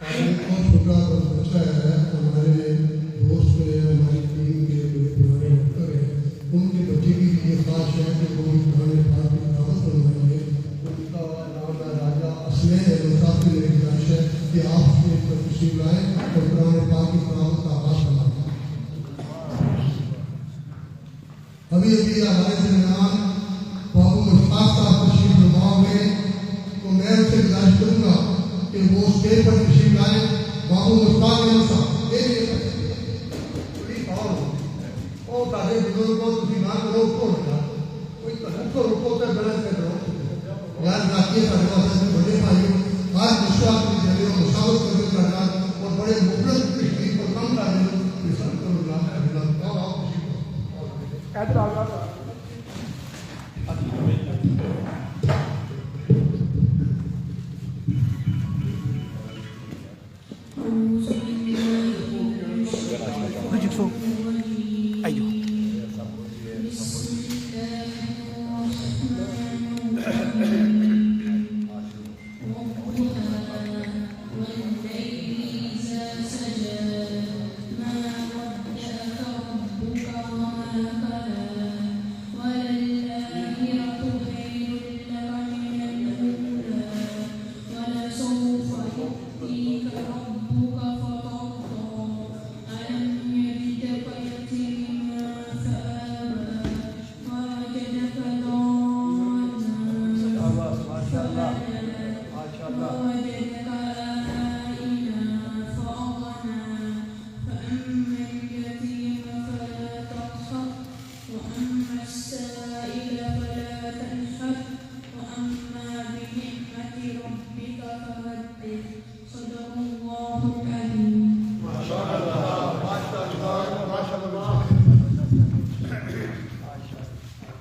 اور ایک اور چھوٹا بچہ ہے ہمارے دوست ہیں، ہماری ٹیم کے بڑے پرانے ڈاکٹر ہیں، ان کے بچے کی بھی یہ خواہش ہے کہ وہ قرآن پاک کی تلاوت بنوائیں گے. ان کا نام ہے راجہ اسلم احمد صاحب کی. میری خواہش ہے کہ آپ اس پر تشریف لائیں اور قرآن پاک کی تلاوت کا آغاز کرائیں. ابھی ہمارے درمیان بابو مشتاق صاحب تشریف فرما ہوئے، تو میں ان سے گزارش کروں گا کہ وہ اسٹیج پر تشریف لائیں. بابو مشتاق صاحب اور تازے بزرگ کو تھی نہ کرو کوئی رکو تو غلط کر رہو یار باقی بڑے بھائیوں آج وشواس کی جگہ مشاورت کرنے کا کام اور بڑے مفرت تشریف پر کم کر رہے ہیں.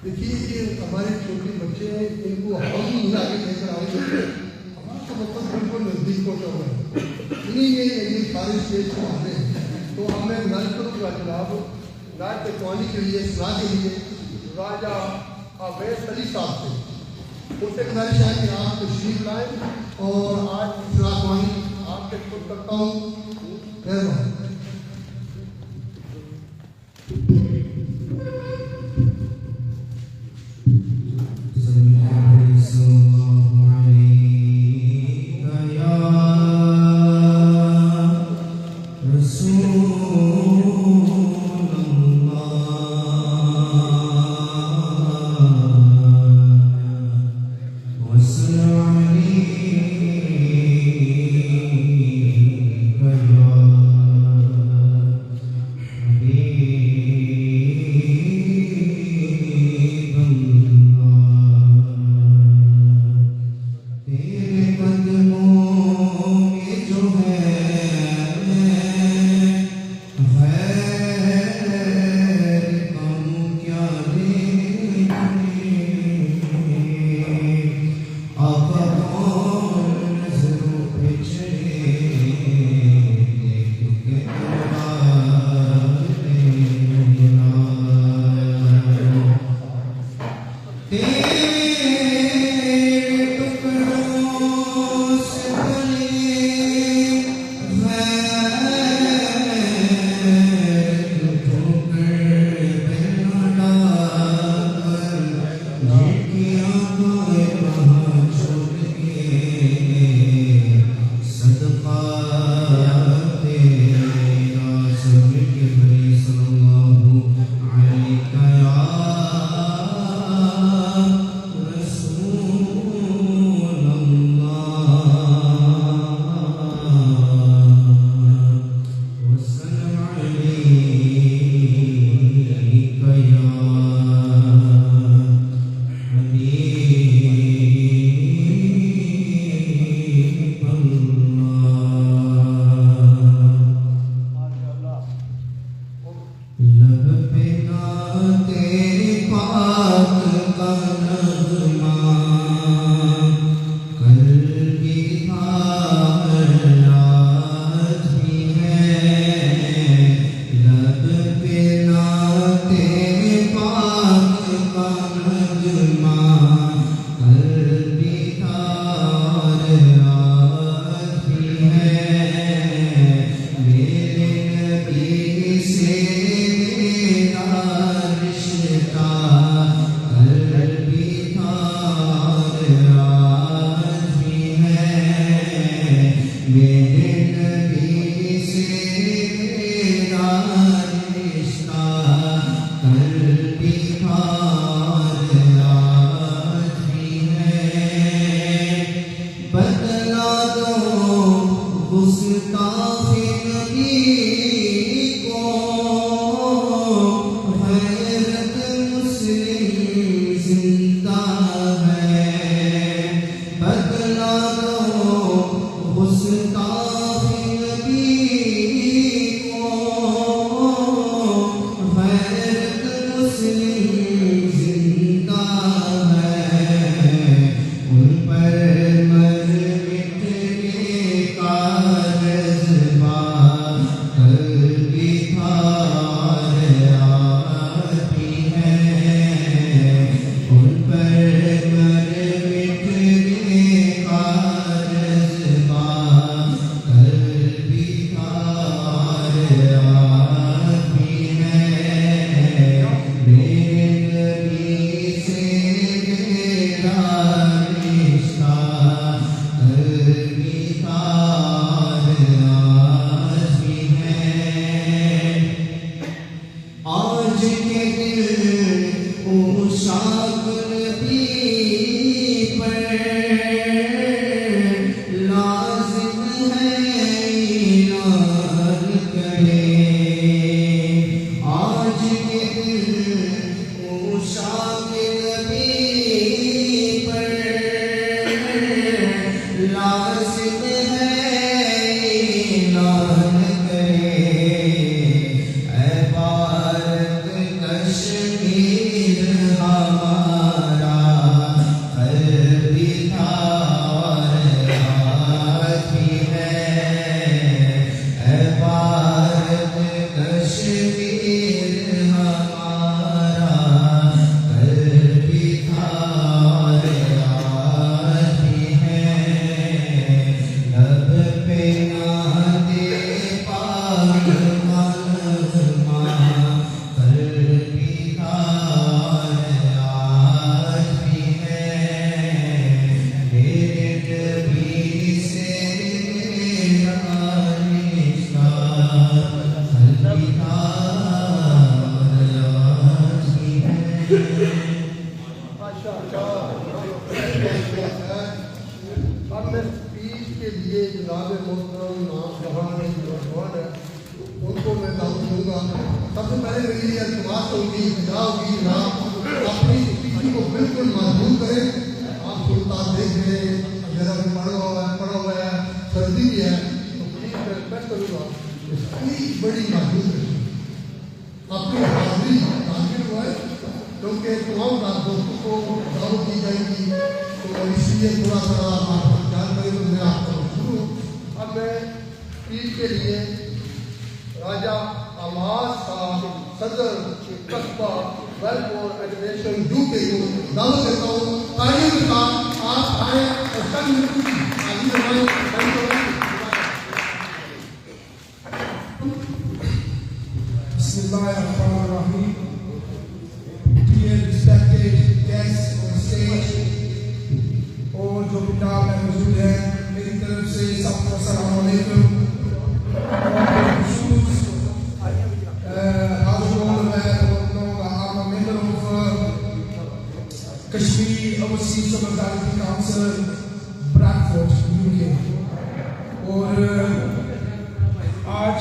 دیکھیے یہ ہمارے چھوٹے بچے ہیں، ان کو ہم ملا کے لے کر آئے ہیں، ہمارا تو مطلب بالکل نزدیک پہنچا ہوا ہے. انہیں یہ سارے اسٹیج کو آنے ہیں. تو ہم میں گزارش کروں گا جناب نائب تکوانی کے لیے اصلاح کے لیے راجہ اویس علی صاحب سے ان سے گزارش ہے کہ آپ تشریف لائیں اور آج اصلاح کوانی آپ کے خود کرتا ہوں. مہربانی. گستاخ نبی کو غیرت مسلم زندہ ہے، بدلا دو گستاخ نبی کو غیرت مسلم زندہ ہے، ان پر مر مٹنے کا جذبہ قلبی تھار آتی ہے، ان پر مر مٹنے کا جذبہ قلبی تھار آتی ہے، میرے نبی سے میرا رشتہ قلبی تھار آتی ہے، آج کے دن پوشاک نبی پر لازم ہے اعلان کرے، آج کے دن پوشاک نبی پر لازم ہے اعلان کرے، اے بھارت کشمیر ہمارا قلبی تھار آتی ہے، اے بھارت کشمیر ہمارا قلبی تھار آتی ہے، لب پہ نادے پاک کلمہ قلبی تھار آتی ہے، میرے نبی سے میرا رشتہ قلبی تھار آتی ہے۔ اب میں اسپیچ کے لیے جناب محترم نام نوجوان ہے ان کو میں دعوت دوں گا۔ سب سے پہلے میری یہ التماس ہوگی، خدا ہوگی، جناب اپنی اسپیچ کو بالکل محدود کریں۔ آپ سلطان دیکھ رہے ہیں میرا بھی پڑھا ہوا ہے، سردی بھی ہے، تو پلیز میں ریکویسٹ کروں گا اسپیچ بڑی محدود ہے، اپنی حاضری تاخیر ہوا ہے کیونکہ تمام دوستوں کو دعوت دی جائے گی، تو اس لیے تھوڑا سا آپ جان کریں تو میں آپ کا شروع۔ اب میں اسپیچ کے لیے راجہ آماز صاحب صدر قصبہ ویلفیئر ایجوکیشن UK کو دعوت دیتا ہوں، تعلیم کے ساتھ آپ آئیں اور چند منٹ کی حاضری لگائیں۔ بسم اللہ الرحمن الرحیم۔ Dear respected guests on stage اور جو کتاب میں موجود ہے، میری طرف سے سب کو السلام علیکم، اور خصوص کشمیر اوورسیز سمجھداری کاؤنسل بریڈفورڈ UK۔ اور آج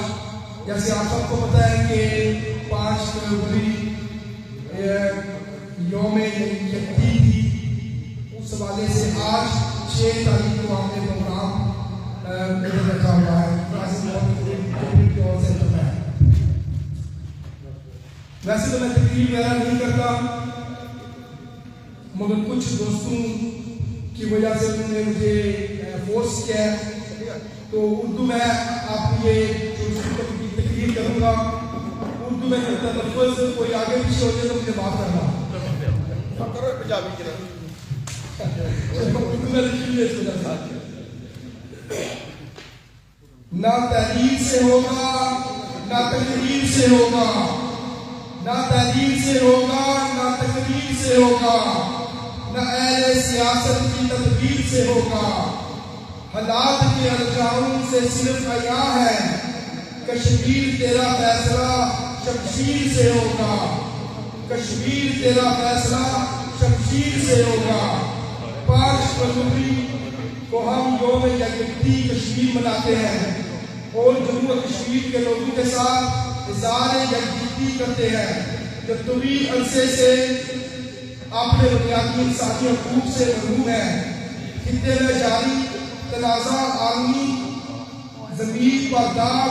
جیسے آپ سب کو پتہ ہے کہ 5 فروری یوم یکتی تھی، اس حوالے سے آج 6 تاریخ کو آپ نے پروگرام رکھا ہوا ہے ویسے تو میں تقریر وغیرہ نہیں کرتا، مگر کچھ دوستوں کی وجہ سے انہوں نے مجھے فورس کیا ہے، تو اردو میں آپ کو یہ تقریر کروں گا۔ اردو میں تلفظ کوئی آگے پیچھے ہو جائے تو مجھے معاف کرنا۔ نہ تحریر سے ہوگا، نہ تقریر سے ہوگا، نہ تحریر سے ہوگا، نہ تقریر سے ہوگا، نہ اہل سیاست کی تدبیر سے ہوگا، حالات کے ارجاؤں سے صرف عیاں ہے، کشمیر تیرا فیصلہ شمشیر سے ہوگا، کشمیر تیرا فیصلہ شمشیر سے ہوگا۔ 5 فروری کو ہم یوم یکجہتی کشمیر مناتے ہیں اور جموں و کشمیر کے لوگوں کے ساتھ اظہار یکجہتی کرتے ہیں جو طویل عرصے سے اپنے بنیادی انسانی حقوق سے محروم ہیں۔ خطے میں جاری تنازع عالمی ضمیر پر داغ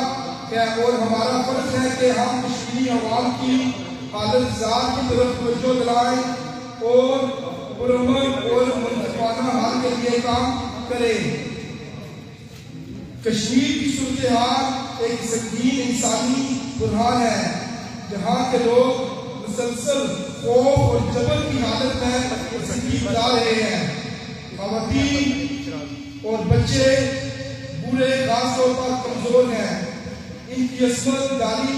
ہے اور ہمارا فرض ہے کہ ہم کشمیری عوام کی حالت ذات کی طرف توجہ دلائیں اور پرامن اور منصفانہ حل کے لیے کام کریں۔ کشمیر کی صورتحال ایک سنگین انسانی بحران ہے جہاں کے لوگ مسلسل خوف اور جبر کی حالت میں زندگی گزار رہے ہیں۔ خواتین اور بچے بوڑھے خاص طور پر کمزور ہیں۔ ان کی عصمت داری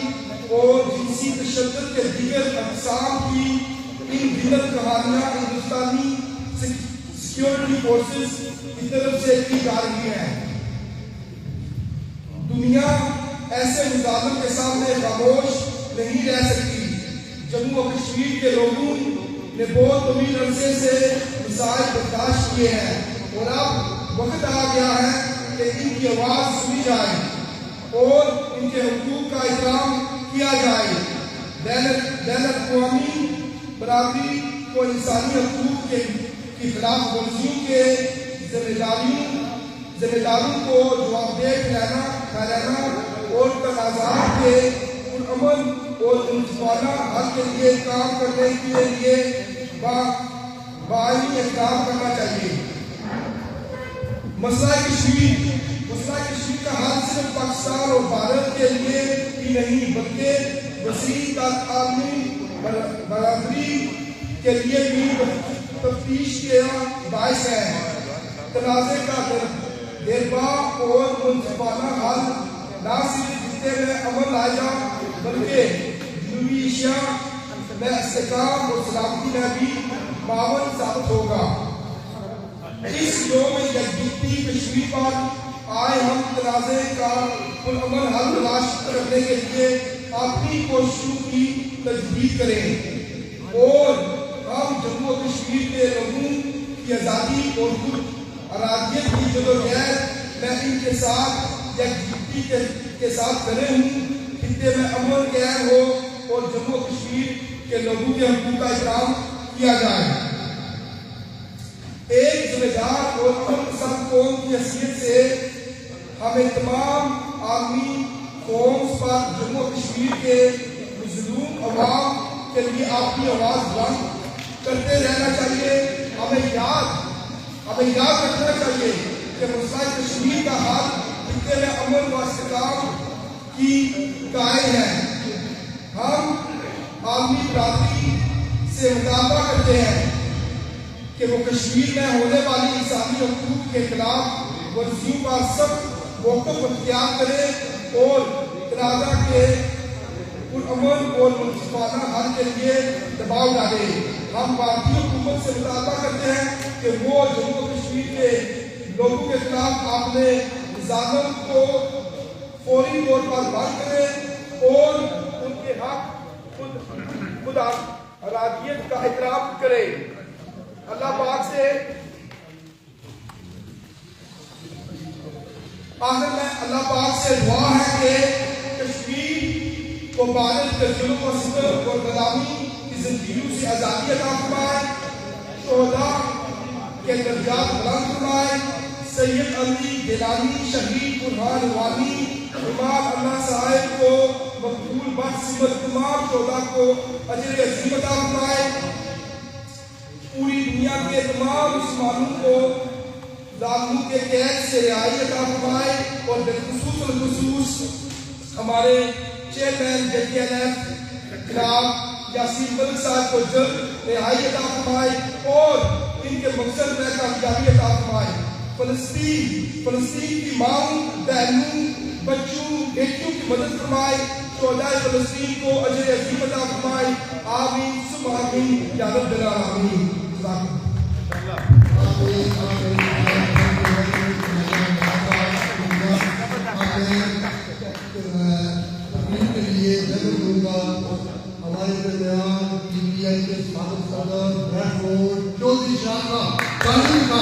اور جنسی تشدد کے دیگر اقسام کی ان گنت کہانیاں ہندوستانی سیکیورٹی فورسز کی طرف سے کی جا رہی ہیں۔ دنیا ایسے مظالم کے سامنے خاموش نہیں رہ سکتی۔ جموں و کشمیر کے لوگوں نے بہت طویل عرصے سے مسائل برداشت کیے ہیں اور اب وقت آ گیا ہے کہ ان کی آواز سنی جائے اور ان کے حقوق کا احترام کیا جائے۔ بین الاقوامی برادری کو انسانی حقوق کی خلاف ورزیوں کے ذمہ داروں کو جوابدہ ٹھہرانا اور تنازعات کے پرامن اور منصفانہ حل کے لیے کام کرنے کے لیے باعث اقدام کرنا چاہیے۔ مسئلہ کشمیر کا حل صرف پاکستان اور بھارت کے لیے ہی نہیں بلکہ وسیع عالمی برادری کے لیے بھی تفتیش کا باعث ہے۔ تنازع کا دیرپا اور منصفانہ حل نہ صرف خطے میں امن لائے بلکہ جنوبی ایشیا میں استحکام اور سلامتی میں بھی معاون ثابت ہوگا۔ اس یوم یکجہتی کشمیر پر آئے ہم تنازع کا پرامن حل تلاش کرنے کے لیے اپنی کوششوں کی تجدید کریں اور ہم جموں و کشمیر کے لوگوں کی آزادی اور خود ارادیت کی جدوجہد میں ان کے ساتھ یکجہتی کے ساتھ کھڑے ہوں۔ خطے میں امن قائم ہو اور جموں و کشمیر کے لوگوں کے حقوق کا احترام کیا جائے۔ ایک ذمہ دار اور امن پسند قوم کی حیثیت سے ہمیں تمام عالمی فورمز پر جموں و کشمیر کے مظلوم عوام کے لیے اپنی آواز بلند کرتے رہنا چاہیے۔ ہمیں یاد رکھنا چاہیے کہ مسئلہ کشمیر کا حل خطے میں امن و استحکام کی قائل ہے۔ ہم عالمی برادری سے مطالبہ کرتے ہیں کہ وہ کشمیر میں ہونے والی انسانی حقوق کے خلاف ورزیوں پر سخت موقف اختیار کرے اور تنازع کے پرامن اور منصفانہ حل کے لیے دباؤ ڈالے۔ ہم بھارتی حکومت سے مطالبہ کرتے ہیں کہ وہ جموں و کشمیر کے لوگوں کے خلاف اپنے نظام کو فوری طور پر بند کرے اور ان کے حق خود ارادیت کا احترام کرے۔ اللہ پاک سے آخر میں اللہ پاک سے دعا ہے کہ کشمیر کو بھارت کے ظلم و ستم اور غلامی کی زنجیروں سے آزادی عطا فرمائے، شہداء کے درجات بلند فرمائے۔ سید علی گیلانی، شہید برہان وانی، امام اللہ صاحب کو مقبول بخش تمام شہداء کو اجر عظیم عطا فرمائے۔ پوری دنیا کے تمام مسلمانوں کو ظالموں کے قید سے رہائی عطا فرمائے اور بالخصوص ہمارے چیئرمین JTNF جناب یاسین ملک صاحب کو جلد رہائی عطا فرمائے اور ان کے مقصد میں کامیابی عطا فرمائے۔ فلسطین کی ماؤں، بہنوں، بچوں، بیٹیوں کی مدد فرمائے۔ شہداء فلسطین کو اجر عظیم عطا فرمائے۔ آمین ثم آمین یا رب العالمین۔ کے لیے ضرور دوں گا ہمارے درمیان PTI کے صادق صدر چودھری شاہ کا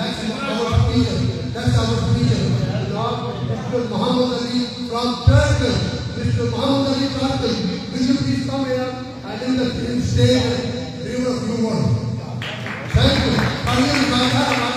next our speaker Mr. Muhammad Ali from Turkey. Mr. Muhammad Ali Turkey, will you please come here and in the stage deliver a few words? Thank you. Finally, my God,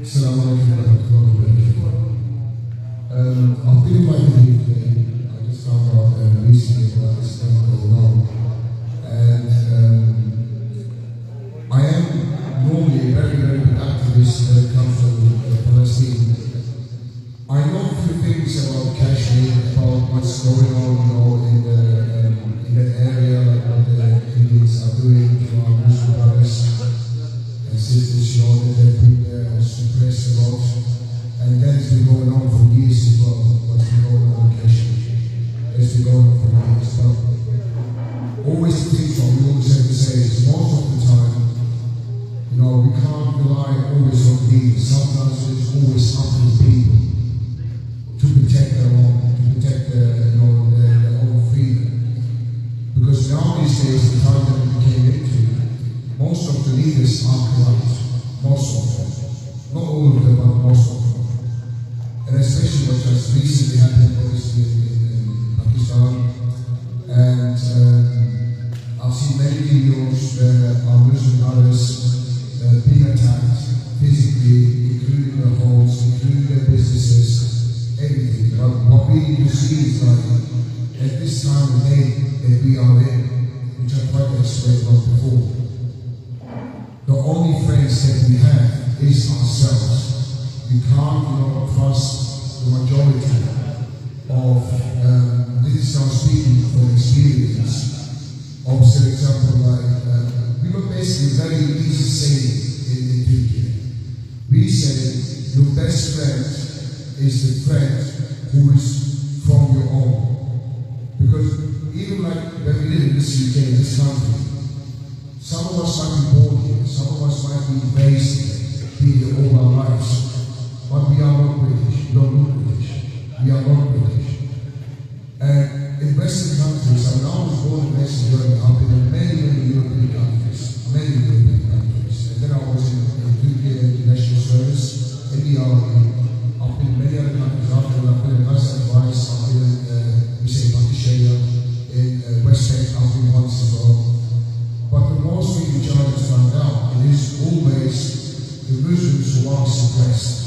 Assalamu alaikum warahmatullahi wabarakatuh. I've been invited here today. I just found out recently about this thing going on. And I am normally a very, very big activist when it comes to Palestine. I know a few things about Kashmir, about what's going on, in the area, like what the Indians are doing to our Muslim brothers and sisters, that they've been suppressed a lot. And that's been going on for years as well. What's been going on in Kashmir? It's been going on for years. But always the things what we always have to say is most of the time, we can't rely always on leaders. Sometimes it's always up to the people to protect their own, to protect their own freedom. Because now these days, the time that we came into, most of the leaders are corrupt. Most of them. Not all of them, but most of them. And especially what just recently happened obviously in Pakistan. And I've seen many videos where our Muslim brothers being attacked physically, including their homes, including their businesses, everything. But what we need to see is like, at this time of day that we are in, which I tried to explain once before, the only friends that we have is ourselves. We can't, trust the majority of, this is now speaking from experience, of, for example, we were basically very easy saying in Turkey. We say, your best friend is the friend who is from your own. Because even like when we live in this UK, in this country, some of us might be born here, some of us might be raised here, been here all our lives, but we are not British, we don't look British, we are not British. And in Western countries, I was born in Western Europe, I've been in many, many European countries, and then I was in Turkey International Service, in the army, I've been in many other countries, I've been in Gaza twice, I've been in, Pakistan, in West End, I've been once as well. But the most we can charges found out, it is always the Muslims who are suppressed.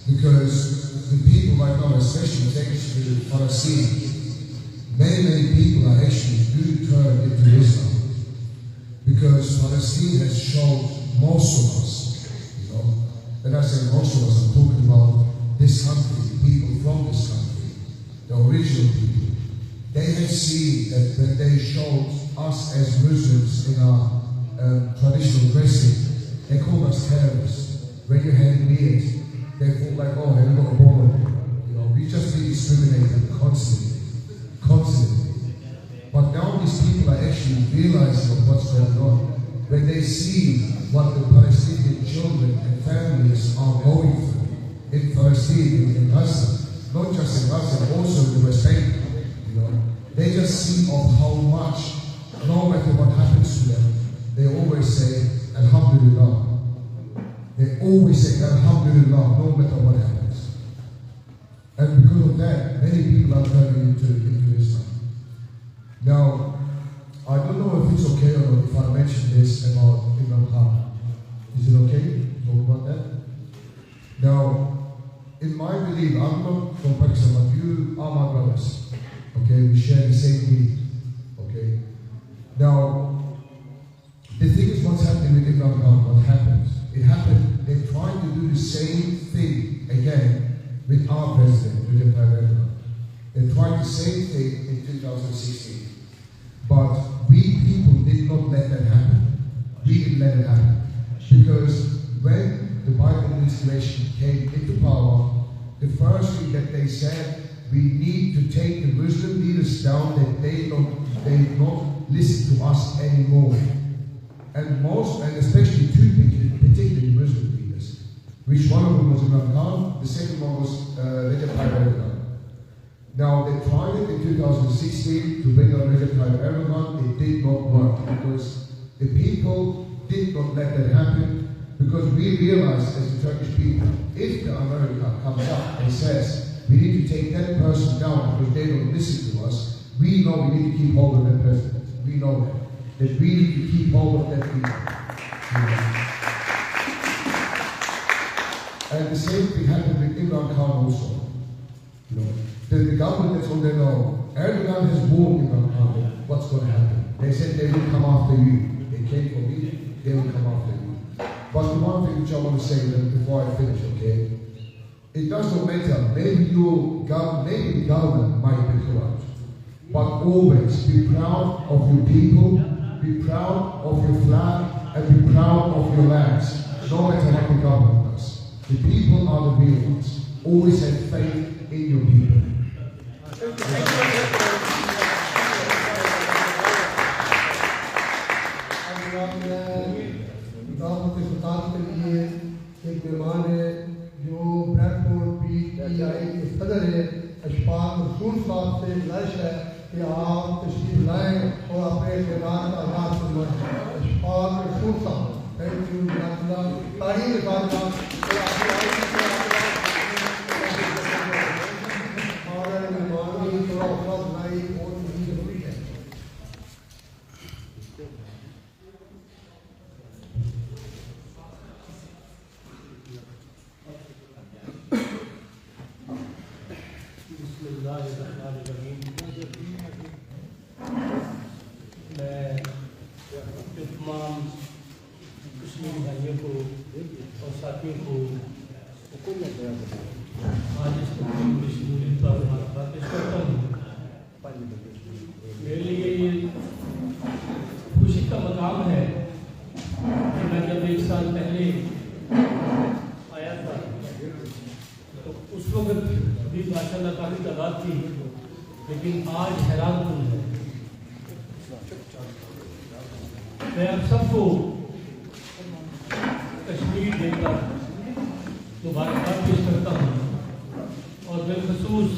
Because the people right now, especially thanks to Palestine, many, many people are actually do turn into Islam. Because Palestine has shown most of us, when I say most of us, I'm talking about this country, people from this country, the original people. They have seen that when they showed us as Muslims in our traditional dressing, they called us terrorists. When you had beard, they thought like, oh, they're not a woman. We just been discriminated constantly. But now these people are actually realizing of what's going on. When they see what the Palestinian children and families are going through in Palestine, in Gaza, not just in Gaza, also in the West Bank, they just see of how much, no matter what happens to them, they always say, Alhamdulillah. They always say, Alhamdulillah, no matter what happens. And because of that, many people are turning into Islam. Now, I don't know if it's okay or not if I mention this about Imran Khan. Is it okay to talk about that? Now, in my belief, I'm not from Pakistan, but you are my brothers. Okay, we share the same need. Okay. Now, the thing is what's happening with Imran Khan, what happens? It happened, they tried to do the same thing again with our president, Recep Tayyip Erdogan. They tried the same thing in 2016. But we people did not let that happen. We didn't let it happen. Because when the Bible administration came into power, the first thing that they said, we need to take the Muslim leaders down, that they not listen to us anymore. And especially two people, particularly Muslim leaders, which one of them was Imran Khan, the second one was Recep Tayyip Erdogan. Now they tried it in 2016 to bring on Recep Tayyip Erdogan. It did not work because the people did not let that happen, because we realized as the Turkish people, if the America comes up and says we need to take that person down because they don't listen to us, we know we need to keep hold of that president. We know that we need to keep hold of that people. And the same thing happened with Imran Khan also. The government that's on their own. Erdogan has warned Imran Khan what's going to happen. They said they will come after you. They came for me, they will come after you. But the one thing which I want to say before I finish, okay? It does not matter. Maybe the government might be corrupt. But always be proud of your people, be proud of your flag, and be proud of your lands. No matter what the government does. The people are the real ones. Always have faith in your people. خطاب کے لیے ایک مہمان ہے جو bread Ford PTI کے صدر ہے، اشفاق رسول صاحب سے گزارش ہے کہ آپ تشریف لائیں اور اپنے خیالات کا آغاز فرمائیں. اشفاق رسول صاحب، تھینک یو جزاک اللہ. تعلیم کے ساتھ اور مہمان کی تھوڑا حوصلہ افزائی بہت ہی ضروری ہے. میں تمام کشمیری بھائیوں کو اور ساتھیوں کو آج اس تقریب کی شمولیت پر مبارکباد پیش کرتا ہوں. میرے لیے یہ خوشی کا مقام ہے کہ میں جب 1 سال پہلے آیا تھا تو اس وقت بھی ماشاء اللہ کافی تعداد تھی، لیکن آج حیران کن ہے. میں آپ سب کو کشمیر دیکھ کر مبارکباد پیش کرتا ہوں، اور بالخصوص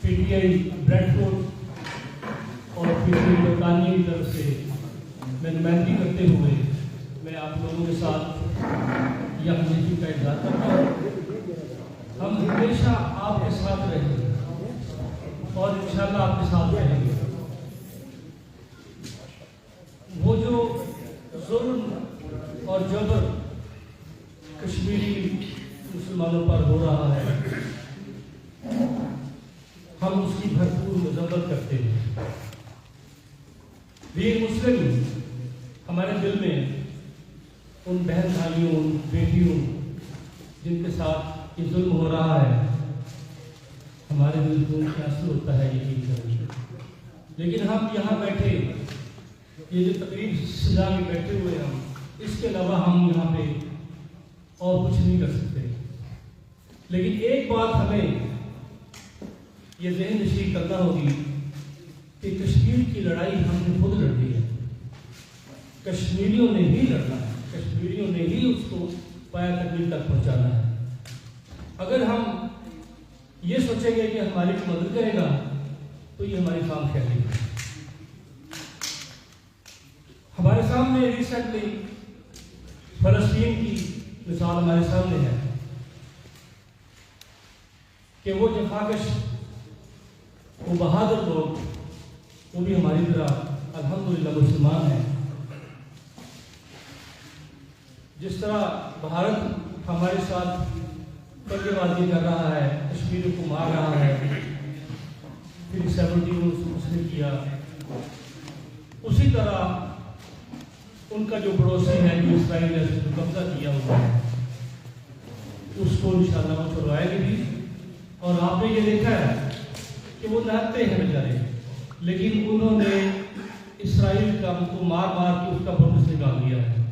PTI بریڈ فورڈ اور PTI برطانیہ کی طرف سے میں نمائندگی کرتے ہوئے میں آپ لوگوں کے ساتھ یہ ہمدردی کا اظہار کرتا ہوں. ہم ہمیشہ آپ کے ساتھ رہیں گے اور انشاءاللہ آپ کے ساتھ رہیں گے. وہ جو ظلم اور جبر کشمیری مسلمانوں پر ہو رہا ہے، ہم اس کی بھرپور مذمت کرتے ہیں. بینگ مسلم، ہمارے دل میں ان بہن بھائیوں، ان بیٹیوں جن کے ساتھ یہ ظلم ہو رہا ہے، ہمارے دل کو کیسے ہوتا ہے یقین کریں. لیکن ہم یہاں بیٹھے، یہ جو تقریب سجا کے بیٹھے ہوئے ہم، اس کے علاوہ ہم یہاں پہ اور کچھ نہیں کر سکتے. لیکن ایک بات ہمیں یہ ذہن نشین کرنا ہوگی کہ کشمیر کی لڑائی ہم نے خود لڑنی ہے. کشمیریوں نے ہی لڑنا ہے، کشمیریوں نے ہی اس کو پایا تکمیل تک پہنچانا ہے. اگر ہم یہ سوچیں گے کہ ہماری مدد کرے گا تو یہ ہماری خام خیالی ہے. ہمارے سامنے ریسنٹلی فلسطین کی مثال ہمارے سامنے ہے کہ وہ جفاکش، وہ بہادر لوگ، وہ بھی ہماری طرح الحمدللہ مسلمان ہیں. جس طرح بھارت ہمارے ساتھ پنجے بازی کر رہا ہے، کشمیریوں کو مار رہا ہے، پھر 70 اس نے کیا، اسی طرح ان کا جو پڑوسی ہے جو اسرائیل نے جو قبضہ کیا ہوا ہے، اس کو انشاءاللہ وہ چھڑوائے گی بھی. اور آپ نے یہ دیکھا ہے کہ وہ لڑتے ہیں بیچارے، لیکن انہوں نے اسرائیل کا کو مار مار کے اس کا بوٹس نکال دیا ہے.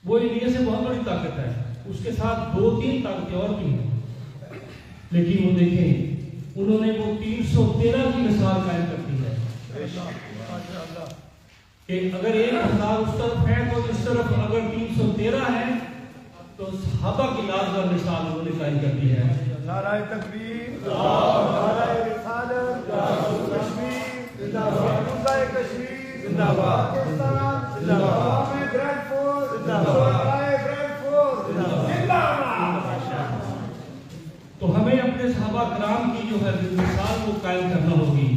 وہ انڈیا سے بہت بڑی طاقت ہے, اس کے ساتھ 2-3 طاقتیں اور بھی ہیں, لیکن وہ دیکھیں انہوں نے وہ 313 کی مثال قائم کر دی ہے کہ اگر 1000 اس طرف ہے تو اس طرف اگر 313 ہے تو صحابہ کی لازوال مثال انہوں نے قائم کر دی ہے. نعرہ تکبیر، نعرہ رسالت، کشمیر زندہ باد، مردہ کشمیر زندہ باد، پاکستان زندہ باد، گرینڈ فورس زندہ باد، گرینڈ فورس زندہ باد. تو ہمیں اپنے صحابہ کرام کی جو ہے مثال وہ قائم کرنا ہوگی.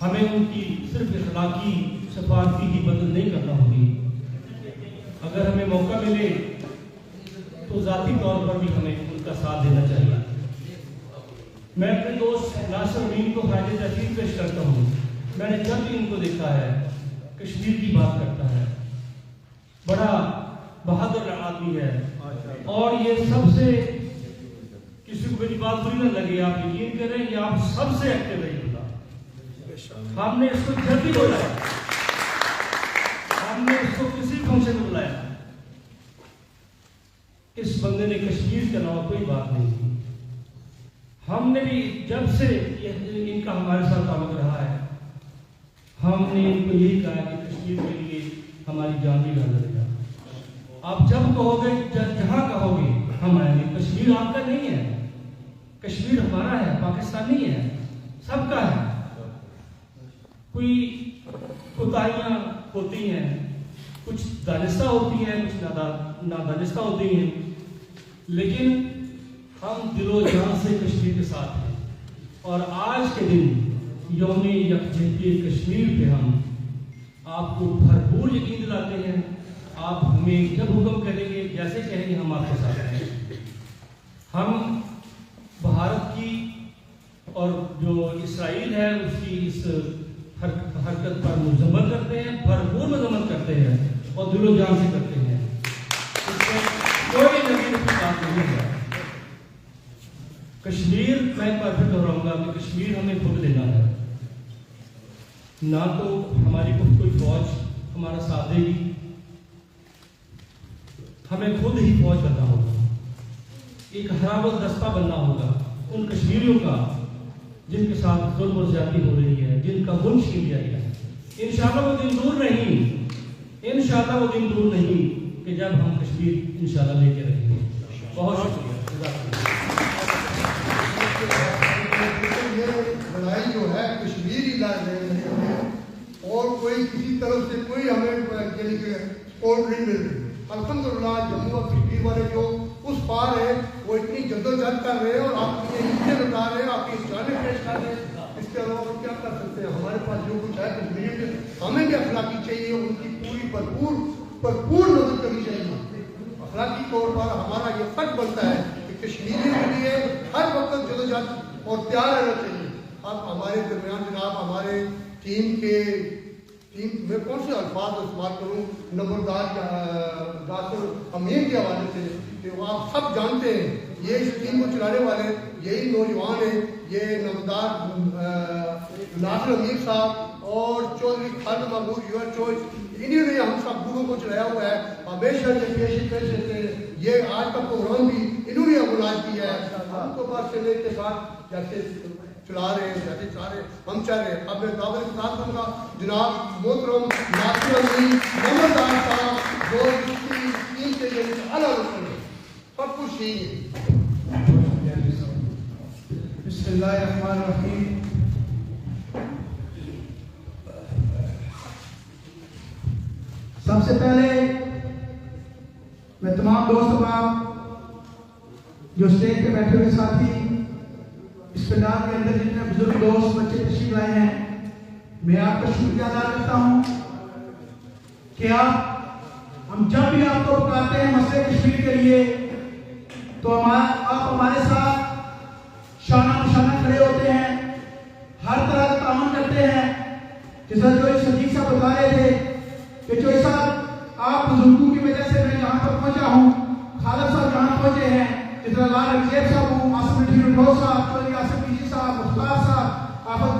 ہمیں ان کی صرف اخلاقی سفارتی ہی بدل نہیں کرنا ہوگی. اگر ہمیں موقع ملے تو ذاتی طور پر بھی ہمیں ان کا ساتھ دینا چاہیے. میں اپنے دوست ناصر امین کو خراج تحسین پیش کرتا ہوں. میں نے جب بھی ان کو دیکھا ہے کشمیر کی بات کرتا ہے, بڑا بہادر آدمی ہے, اور یہ سب سے کسی کو میری بات بری نہ لگے, آپ یقین کریں کہ آپ سب سے ایکٹیو رہی ہوگا. ہم نے اس کو جلدی بلایا, ہم نے اس کو کسی فنکشن میں بلایا, اس بندے نے کشمیر کے علاوہ کوئی بات نہیں کی. ہم نے بھی جب سے ان کا ہمارے ساتھ تعلق رہا ہے, ہم نے ان کو یہی کہا کہ کشمیر کے لیے ہماری جان بھی لگے گا. آپ جب کہو گے, جہاں کہو گے ہم آئیں گے. کشمیر آپ کا نہیں ہے, کشمیر ہمارا ہے, پاکستان نہیں ہے, سب کا ہے. کوئی کوتاہیاں ہوتی ہیں, کچھ دانستہ ہوتی ہیں, کچھ نادانستہ ہوتی ہیں, لیکن ہم دل و جان سے کشمیر کے ساتھ ہیں. اور آج کے دن یوم یکجہتی کشمیر پہ ہم آپ کو بھرپور یقین دلاتے ہیں. آپ ہمیں جب حکم کریں گے, جیسے کہیں گے, ہم آپ کے ساتھ ہیں. ہم بھارت کی اور جو اسرائیل ہے اس کی اس حرکت پر مذمت کرتے ہیں, بھرپور مذمت کرتے ہیں, اور دل و جان سے کرتے ہیں. اس میں کوئی نوین کی بات نہیں ہے. کشمیر, میں ایک بار پھر دہراؤں گا کہ کشمیر ہمیں خود لینا ہے. نہ تو ہماری کوئی فوج ہمارا ساتھ دے گی, ہمیں خود ہی فوج بننا ہوگا. ایک ہرا دستہ بننا ہوگا ان کشمیریوں کا جن کے ساتھ ظلم و زیادتی ہو رہی ہے, جن کا گم چھین لیا گیا ہے. انشاءاللہ وہ دن دور نہیں, انشاءاللہ وہ دن دور نہیں کہ جب ہم کشمیر انشاءاللہ لے کے رہیں گے. بہت شکریہ. یہ لڑائی جو ہے کشمیری لڑ رہے ہیں, اور کوئی کسی طرف سے کوئی ہمیں سپورٹ نہیں مل رہی. الحمدللہ جموں اور کشمیر والے جو اس پار ہے وہ اتنی جدوجہد کر رہے ہیں, اور آپ کی عزتیں لٹا رہے ہیں, آپ کی جانیں پیش کر رہے ہیں. اس کے علاوہ ہم کیا کر سکتے ہیں؟ ہمارے پاس جو کچھ ہے کشمیر میں, ہمیں بھی اخلاقی چاہیے, ان کی پوری بھرپور مدد کرنی چاہیے. اخلاقی طور پر ہمارا یہ فرض بنتا ہے کہ کشمیریوں کے لیے ہر وقت جدوجہد اور تیار رہنا چاہیے. اب ہمارے درمیان جناب ہمارے ٹیم میں کون سے الفاظ استعمال کروں, نمبردار ناصر امین کے حوالے سے, کہ وہ آپ سب جانتے ہیں یہ اس ٹیم کو چلانے والے یہی نوجوان ہیں, یہ نمبردار ناصر امین صاحب اور چودھری خالد محمود یور چوئس, انہوں نے ہم سب گروہوں کو چلایا ہوا ہے. ہمیشہ یہ پیش دیتے ہیں. یہ آج کا پروگرام بھی انہوں نے منعقد کیا ہے. ہم کو بات چلنے کے بعد جیسے چلا رہے ہیں, جیسے چاہ رہے ہم چاہ رہے ہیں. اب میں دعوت کے ساتھ کروں گا جناب محترم ناصر امین نمبردار صاحب, جو اس کی ٹیم کے لیے اعلیٰ رکن ہے, سب کچھ یہی ہے. بسم اللہ الرحمن الرحیم. سب سے پہلے میں تمام دوست احباب جو اسٹیج پہ بیٹھے ہوئے ساتھی, اس پنڈال کے اندر جتنے بزرگ دوست بچے تشریف لائے ہیں, میں آپ کا شکریہ ادا کرتا ہوں کہ ہم جب بھی آپ کو پکارتے ہیں مسئلے کشمیر کے لیے تو آپ ہمارے ساتھ شانہ بشانہ کھڑے ہوتے ہیں, ہر طرح کا تعاون کرتے ہیں. جیسا جو صدیق صاحب بتا رہے تھے کہ جو صاحب آپ بزرگوں کی وجہ سے میں جہاں پر پہنچا ہوں, خالد صاحب جہاں پہنچے ہیں, جس طرح لال رنگزیب صاحب ہوں, آصف مٹھی رٹھو صاحب, چودھری آصف میجی صاحب, مختار صاحب, آفت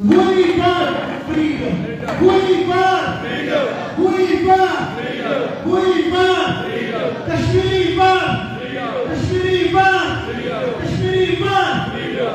We want freedom. We want freedom. We want freedom. We want freedom. Kashmiri want freedom. Kashmiri want freedom. Kashmiri want freedom.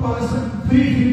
Palestine free free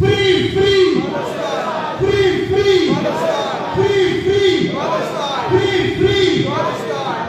Free free Palestine. Free free Palestine. Free free Palestine. Free free Palestine.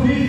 free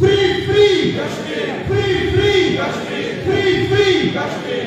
Free free Kashmir. Free free Kashmir. Free free Kashmir.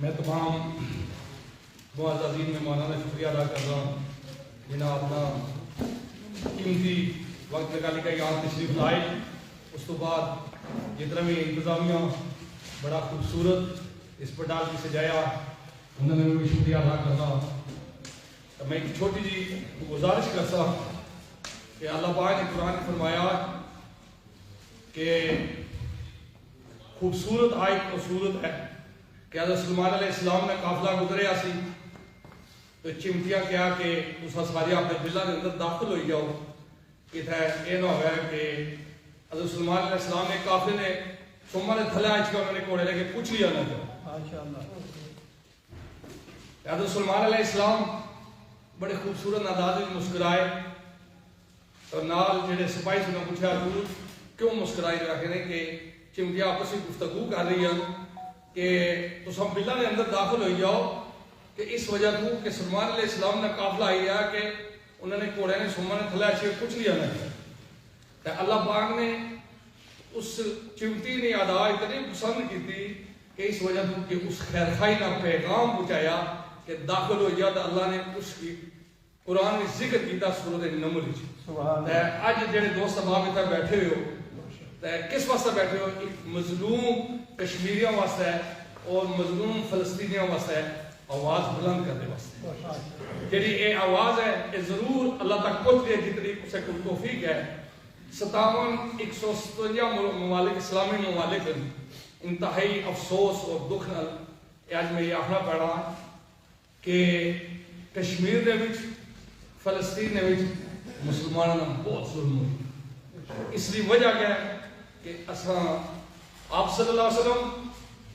میں تمام معززین مہمانوں کا شکریہ ادا کر رہا ہوں جنہیں اپنا قیمتی وقت نکالنے کا یہاں تشریف لائے. اس تو بعد جتنا بھی انتظامیہ بڑا خوبصورت اس پنڈال کی سجایا انہوں نے بھی شکریہ ادا کر رہا ہوں. تو میں ایک چھوٹی جی گزارش کرتا کہ اللہ پاک نے قرآن میں فرمایا کہ خوبصورت آیت اور صورت ہے کہ حضرت سلیمان علیہ السلام نے قافلہ گزریا سی تو چمٹیاں کیا کہ اس ساری اپنے بلا کے اندر داخل ہوئی جاؤ کہ یہ نہ ہوا کہ حضرت سلیمان علیہ السلام نے قافلے نے سما نے تھلے آج کے انہوں نے کوڑے لے کے پوچھ لیا نہ جاؤ. حضرت سلیمان علیہ السلام بڑے خوبصورت انداز میں مسکرائے اور نال جڑے سپاہی سے پوچھا حضور کیوں مسکرائی رکھنے کہ چمٹیاں آپس میں گفتگو کر رہی ہیں کہ تم بلا کے اندر داخل ہوئی جاؤ کہ اس وجہ تو کہ سلیمان علیہ السلام نے قافلہ آئی ہے کہ انہوں نے کوڑے نے سما نے تھلے آج کے پوچھ لیا نہ تو اللہ پاک نے اس چمٹی نے ادا اتنی پسند کی تھی کہ اس وجہ تو کہ اس خیر خائی کا پیغام پہنچایا کہ داخل ہو جاتا اللہ نے اس کی قرآن میں ذکر کیتا سورۃ النمل. آج جڑے دوست احباب اتنے بیٹھے ہو کس واسطے بیٹھے ہو؟ ایک مظلوم کشمیریوں واسطے اور مظلوم فلسطینیوں واسطے آواز بلند کرنے واسطے. جیڑی یہ آواز ہے یہ ضرور اللہ تک پہنچ رہی ہے جتنی اسے کوئی توفیق ہے. 157 ممالک اسلامی ممالک انتہائی افسوس اور دکھ نال آج میں یہ آخنا پڑ رہا کہ کشمیر دے وچ فلسطین دے وچ مسلمانوں نے بہت ظلم ہوئی. اس لیے وجہ کیا ہے کہ اساں آپ صلی اللہ علیہ وسلم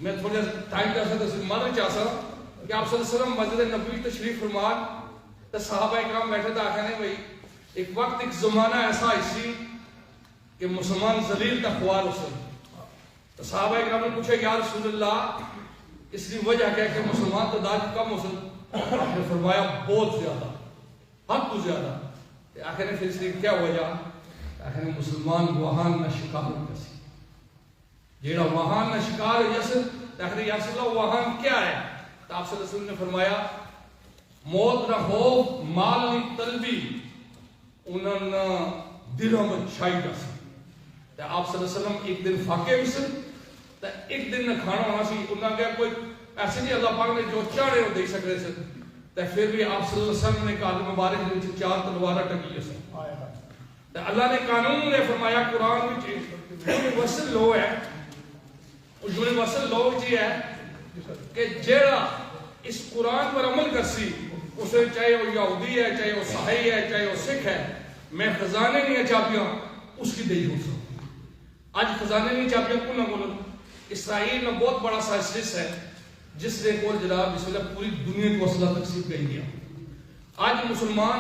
میں تھوڑا ٹائم کا ساتھ ماننا چاہتا کہ آپ صلی اللہ علیہ وسلم مسجد نبوی تشریف فرمان تو صحابہ اکرام بیٹھے تھا آخر بھائی ایک وقت ایک زمانہ ایسا اسی کہ مسلمان ذلیل تک خوار ہو سکے. تو صحابہ اکرام نے پوچھا یا رسول اللہ اس لیے وجہ کیا کہ مسلمان تعداد کم ہو سکے؟ آپ نے فرمایا بہت زیادہ حد تو زیادہ. آخر نے پھر اس لیے کیا وجہ آخر مسلمان وہاں نہ شکار ہو کسی جیڑا وہاں نہ شکار ہو جیسے آخر یا رسول اللہ وہاں کیا ہے؟ تو آپ صلی اللہ علیہ وسلم نے فرمایا موت نہ ہو مال نہیں طلبی انہوں نے درہم چھائی جا سکتے. آپ صلی اللہ علیہ وسلم ایک دن فاقے بھی سن تو ایک دن نہ کھانا ہونا سی انہوں نے کہا کوئی ایسے نہیں اللہ پاک نے جو چاڑے وہ دے سکتے سن تو پھر بھی آپ صلی اللہ علیہ وسلم نے کہا مبارک دن سے 4 تلوارہ ٹکی سن. تو اللہ نے قانون نے فرمایا قرآن میں یونیورسل لو ہے یونیورسل لو جی ہے کہ جیڑا اس قرآن پر عمل کرسی اسے چاہے وہ یہودی ہے چاہے وہ سہائی ہے چاہے وہ سکھ ہے میں خزانے نہیں چاپیاں اس کی دہی ہو سکتا. آج خزانے نہیں چاپیاں کیوں نہ بولو؟ اسرائیل میں بہت بڑا سائنسٹسٹ ہے جس نے کو جناب اس وجہ پوری دنیا کو اسلحہ تقسیم کر دیا. آج مسلمان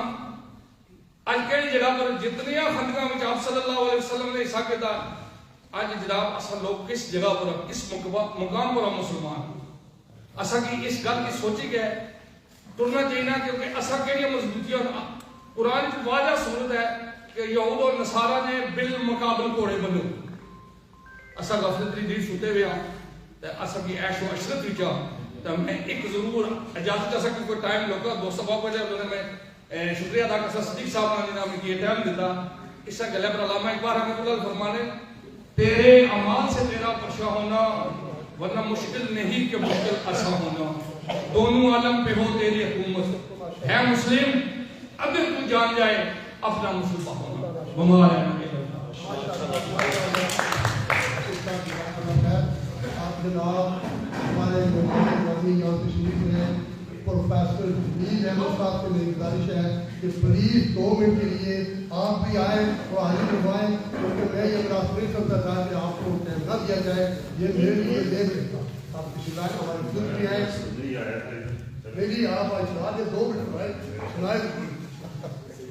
آج کئی جگہ پر جتنی خندقاں میں آپ صلی اللہ علیہ وسلم نے حصہ کیا آج جناب اصل لوگ کس جگہ پر کس مقام پر ہم مسلمان اصا کی اس گل کی سوچی گئے ٹرنا چاہیے نا کیونکہ اصا کہڑی مضبوطیاں قرآن کی واضح صورت ہے کہ یہود اور نصارہ نے بالمقابل کوڑے بنو اصا غفلت دیر سوتے ہوئے ہیں اصا کی عیش و عشرت بھی چاہ تو میں ایک ضرور اجازت چاہ سکتی کوئی ٹائم لوگا دوست صاحب وجہ انہوں نے میں شکریہ ادا کرتا صدیق صاحب نے جنہوں نے یہ ٹائم دیتا اس سے گلے پر علامہ اقبال رحمۃ اللہ فرمانے تیرے اعمال سے تیرا پرشا ہونا ورنہ مشکل نہیں کہ مشکل آسان ہونا دونوں عالم پہ ہو تیری حکومت ہے مسلم اگر تو جان جائے اپنا مسلمان ہونا بمار ہے. آپ جناب ہمارے مرحوم اور تشریف میں پروفیسر جمیل احمد صاحب سے میری گزارش ہے کہ پلیز 2 منٹ کے لیے آپ بھی آئیں اور حاضر کروائیں کیونکہ میں یہ مراسل نہیں سمجھتا تھا کہ آپ کو ٹائم نہ دیا جائے یہ میرے لیے دے دیتا. آپ کی شکایت ہمارے بزرگ بھی ہیں میری آپ اشرا کے 2 منٹ ہوئے سنائے.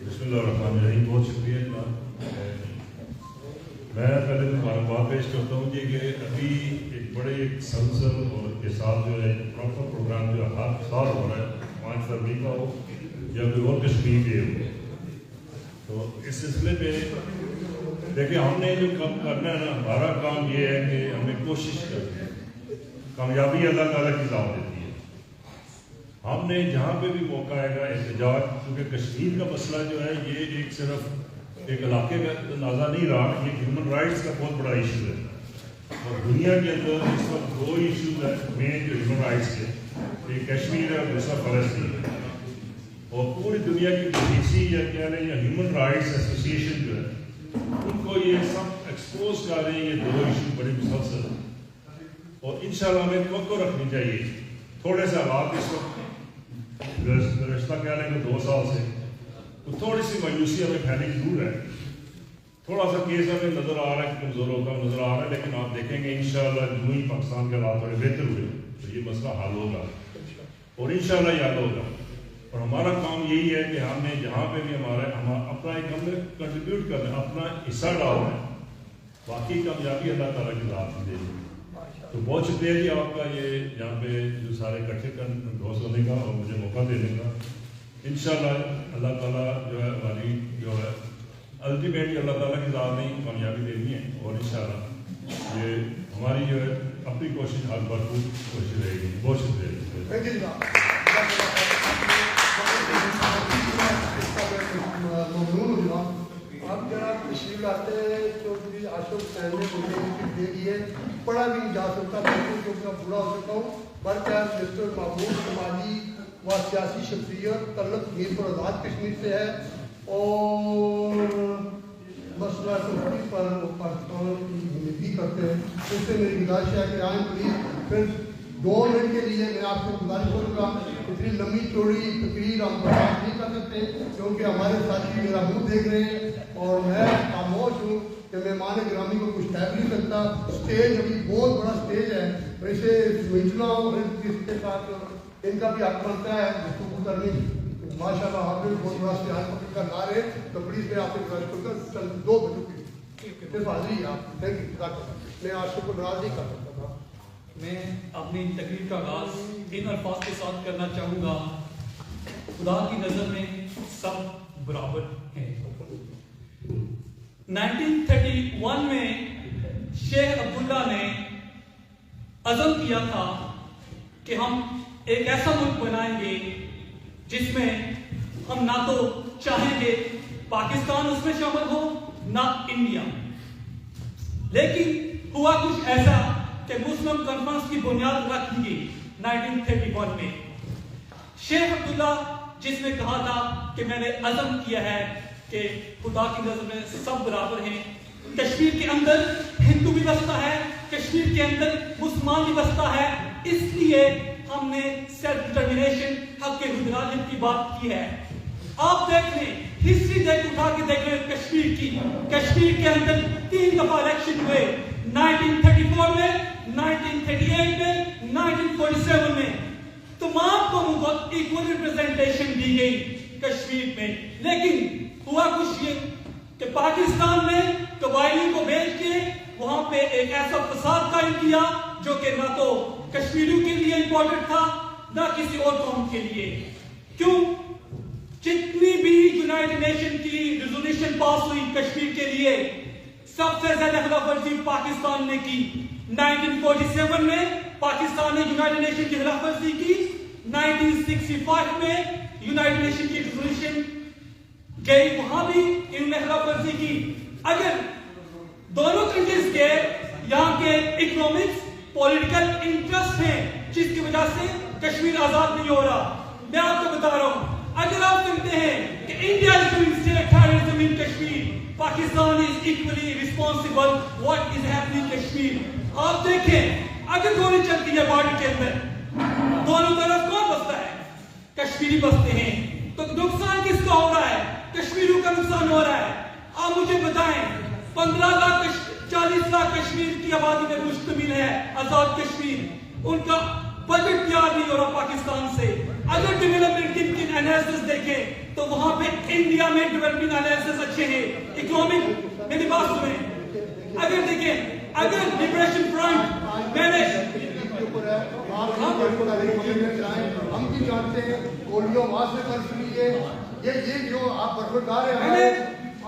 بسم اللہ الرحمن الرحیم. بہت شکریہ جناب. میں پہلے مبارکباد پیش کرتا ہوں جی کہ ابھی ایک بڑے مسلسل اور یہ سال جو ہے پراپر پروگرام جو ہر سال ہو رہا ہے 5 فروری کا ہو یا کوئی اور کشمیر ڈے ہو تو اس سلسلے میں دیکھیں ہم نے جو کام کرنا ہے نا ہمارا کام یہ ہے کہ ہمیں کوشش کریں. کامیابی اللہ تعالیٰ کی ذات دیتی ہے ہم نے جہاں پہ بھی موقع آئے گا احتجاج، کیونکہ کشمیر کا مسئلہ جو ہے یہ ایک صرف ایک علاقے کا تنازع نہیں رہا، یہ ہیومن رائٹس کا بہت بڑا ایشو ہے، اور دنیا کے اندر اس وقت دو ایشوز ہیں مین جو ہیومن رائٹس کے، ایک کشمیر ہے اور دوسرا فلسطین ہے، اور پوری دنیا کی پولیسی یا کیا لیں یا ہیومن رائٹس ایسوسیشن جو ہے ان کو یہ سب ایکسپوز کر رہے ہیں، یہ دو ایشو بڑے مسلسل ہیں، اور انشاءاللہ ہمیں توقع رکھنی چاہیے۔ تھوڑے سے حالات اس وقت گزشتہ کہہ لیں گے 2 سال سے تو تھوڑی سی مایوسی ہمیں پھیلی ضرور ہے، تھوڑا سا کیس ہمیں نظر آ رہا ہے کہ کمزور ہوتا نظر آ رہا ہے، لیکن آپ دیکھیں گے انشاءاللہ جو ہی پاکستان کے حالات تھوڑے بہتر ہوئے تو یہ مسئلہ حل ہوگا، اور انشاءاللہ یہ حل ہوگا، اور ہمارا کام یہی ہے کہ ہم نے جہاں پہ بھی اپنا ایک ہم نے کنٹریبیوٹ کرنا ہے، اپنا حصہ ڈالنا ہے، باقی کامیابی اللہ تعالیٰ کی ذات دے گی۔ تو بہت شکریہ جی آپ کا یہ یہاں پہ جو سارے اکٹھے ڈھوس ہونے کا اور مجھے موقع دینے کا۔ انشاءاللہ اللہ تعالیٰ جو ہے ہماری جو ہے الٹیمیٹلی اللہ تعالیٰ کی ذات میں کامیابی دینی ہے، اور انشاءاللہ یہ ہماری جو ہے اپنی کوشش ہر بھرپور کوشش رہے گی۔ بہت شکریہ۔ آپ جناب تشریف لاتے ہیں چودھری اشوک صاحب نے مجھے انٹرویو دے دی ہے، پڑھا بھی نہیں جا سکتا، بالکل کیونکہ میں بوڑھا ہو چکا ہوں، بلکہ مسٹر محمود سماجی و سیاسی شخصیت تعلق میر پر آزاد کشمیر سے ہے، اور مسئلہ کشمیر پر پاکستان کی حمایت کرتے ہیں۔ اس سے میری گزارش ہے کہ آئیں پلیز پھر 2 منٹ کے لیے میں آپ سے گزارش کروں گا، اتنی لمبی چوڑی تقریر ہم برداشت نہیں کر سکتے کیونکہ ہمارے ساتھی میرا منہ دیکھ رہے ہیں اور میں خاموش ہوں کہ مہمان گرامی کو کچھ کہہ نہیں سکتا۔ اسٹیج ابھی بہت بڑا اسٹیج ہے، ویسے سمجھنا ہوں جس کے ساتھ ان کا بھی حق بنتا ہے گفتگو کرنے۔ ماشاء اللہ آپ نے بہت بڑا استعمال پکڑ کر لا رہے، تو پلیز میں آپ سے گزارش کروں گا چند 2 منٹ کی صرف حاضری ہے آپ۔ Thank you. میں آپ کو ناراض نہیں کر سکتا تھا۔ میں اپنی تقریر کا آغاز ان الفاظ کے ساتھ کرنا چاہوں گا، خدا کی نظر میں سب برابر ہیں۔ 1931 میں شیخ عبداللہ نے عزم کیا تھا کہ ہم ایک ایسا ملک بنائیں گے جس میں ہم نہ تو چاہیں گے پاکستان اس میں شامل ہو نہ انڈیا، لیکن ہوا کچھ ایسا کہ مسلم کانفرنس کی بنیاد رکھی گئی 1931 میں۔ شیخ عبداللہ جس نے کہا تھا کہ میں نے عزم کیا ہے کہ خدا کی نظر میں سب برابر ہیں، کشمیر کے اندر ہندو بھی بستا ہے، کشمیر کے اندر مسلمان بھی بستا ہے، اس لیے ہم نے سیلف ڈٹرمنیشن حق حکمرانیت کی بات کی ہے۔ آپ دیکھ لیں ہسٹری اٹھا کے دیکھ لیں کشمیر کی، کشمیر کے اندر 3 دفعہ الیکشن ہوئے، 1934 میں، 1938 میں، 1947 میں، تمام قوموں کو ایکول ریپرزنٹیشن دی گئی کشمیر میں، لیکن ہوا کچھ یہ کہ پاکستان نے قبائلیوں کو بھیج کے وہاں پہ ایک ایسا فساد قائم کیا جو کہ نہ تو کشمیریوں کے لیے امپورٹنٹ تھا نہ کسی اور قوم کے لیے۔ کیوں؟ جتنی بھی یونائٹڈ نیشن کی ریزولوشن پاس ہوئی کشمیر کے لیے، سب سے زیادہ خلاف ورزی پاکستان نے کی۔ 1947 میں پاکستان نے یونائٹڈ نیشن کی خلاف ورزی کی، 1965 میں یونائٹڈ نیشن کی ریزولوشن گئی، وہاں بھی انہوں نے خلاف ورزی کی۔ اگر دونوں کنٹریز کے یہاں کے اکنامکس پولیٹیکل انٹرسٹ ہیں جس کی وجہ سے کشمیر آزاد نہیں ہو رہا، میں آپ کو بتا رہا ہوں، اگر آپ سنتے ہیں کہ India is doing state terrorism in Kashmir, Pakistan is equally responsible what is happening in Kashmir. آپ دیکھیں اگر گولی چلتی ہے بارڈر کے اندر، دونوں طرف کون بستا ہے؟ کشمیری بستے ہیں، تو نقصان کس کا ہو رہا ہے؟ کشمیریوں کا نقصان ہو رہا ہے۔ آپ مجھے بتائیں 15 لاکھ 40 لاکھ کشمیر کی آبادی میں مشتمل ہے آزاد کشمیر، ان کا بجٹ تیار نہیں ہو رہا پاکستان سے۔ اگر ڈیولپمنٹ کی انالیسس دیکھیں تو وہاں پہ انڈیا میں ڈیولپمنٹ انالیسس اچھے ہیں، اکنامک، میری بات سنیں، اگر دیکھیں اگر لبریشن فرنٹ میں نے ہم بھی جانتے ہیں گولیوں وہاں سے کر لیے، یہ جو آپ بربردار ہیں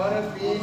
RFP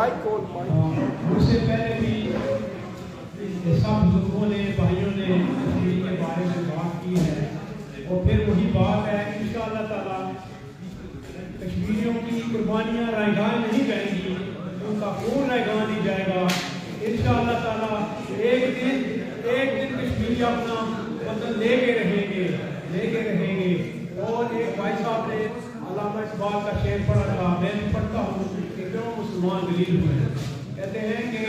مجھ سے پہلے بھی سب بزرگوں نے بھائیوں نے کشمیر کے بارے میں بات کی ہے اور پھر وہی بات ہے انشاءاللہ تعالی کشمیریوں کی قربانیاں رائگاں نہیں رہیں گی، ان کا خون رائگاں نہیں جائے گا انشاءاللہ تعالی۔ ایک دن کشمیری اپنا وطن لے کے رہیں گے۔ اور ایک بھائی صاحب نے علامہ اقبال کا شعر پڑھا تھا، میں بھی پڑھتا ہوں کہ کیوں مسلمان غریب ہوئے، کہتے ہیں کہ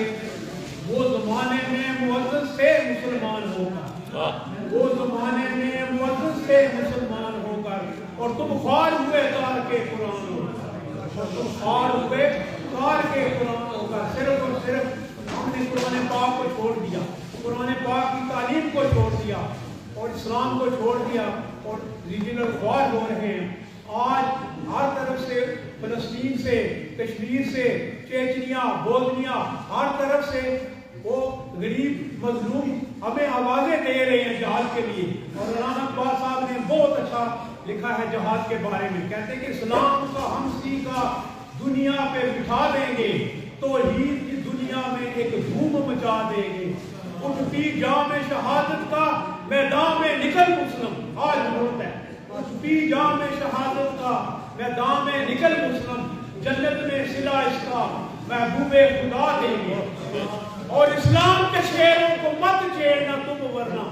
وہ زمانے میں معزز سے مسلمان ہو کر، وہ زمانے میں معزز سے مسلمان ہو کر، اور تم خوار ہوئے تار کے قرآن ہو کر، اور تم خوار ہوئے تار کے قرآن ہو کر۔ صرف اور صرف ہم نے قرآن پاک کو چھوڑ دیا، قرآن پاک کی تعلیم کو چھوڑ دیا اور اسلام کو چھوڑ دیا اور ریجنل خوار ہو رہے ہیں۔ آج ہر طرف سے فلسطین سے، کشمیر سے، چیچنیا، بوسنیا، ہر طرف سے وہ غریب مظلوم ہمیں آوازیں دے رہے ہیں جہاد کے لیے۔ اور علامہ اقبال صاحب نے بہت اچھا لکھا ہے جہاد کے بارے میں، کہتے ہیں کہ اسلام کا ہم سیکھا دنیا پہ بٹھا دیں گے، توحید کی دنیا میں ایک دھوم مچا دیں گے، اٹھتی جام شہادت کا میدان میں نکل مسلم، آج ضرورت ہے، اٹھتی جام شہادت کا میدان میں نکل مسلم، جنت میں صلہ اس کا محبوب خدا دیں گے۔ اور اسلام کے شعروں کو مت چھیڑنا تم، ورنہ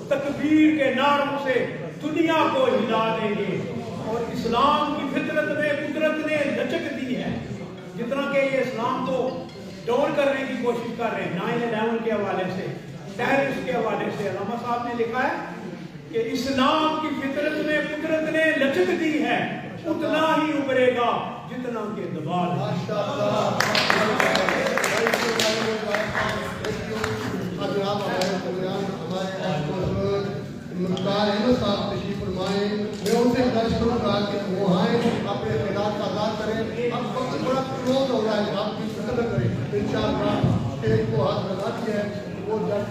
تکبیر کے نعروں سے دنیا کو ہلا دیں گے۔ اور اسلام کی فطرت میں قدرت نے لچک دی ہے، جتنا کہ یہ اسلام کو ڈاؤن کرنے کی کوشش کر رہے ہیں 9/11 کے حوالے سے، ٹیررسٹ کے حوالے سے۔ علامہ صاحب نے لکھا ہے کہ اسلام کی فطرت میں قدرت نے لچک دی ہے، اتنا ہی ابھرے گا جتنا کہ دبا تشریف فرمائیں، میں ان سے گزارش کروں گا کہ وہ آئیں، اپنے خیالات کا آغاز کریں۔ اب وقت بڑا کلوز ہو رہا ہے، آپ کی فکر نہ کریں، انشاءاللہ اسٹیج کو ہاتھ لگا دیا ہے وہ جب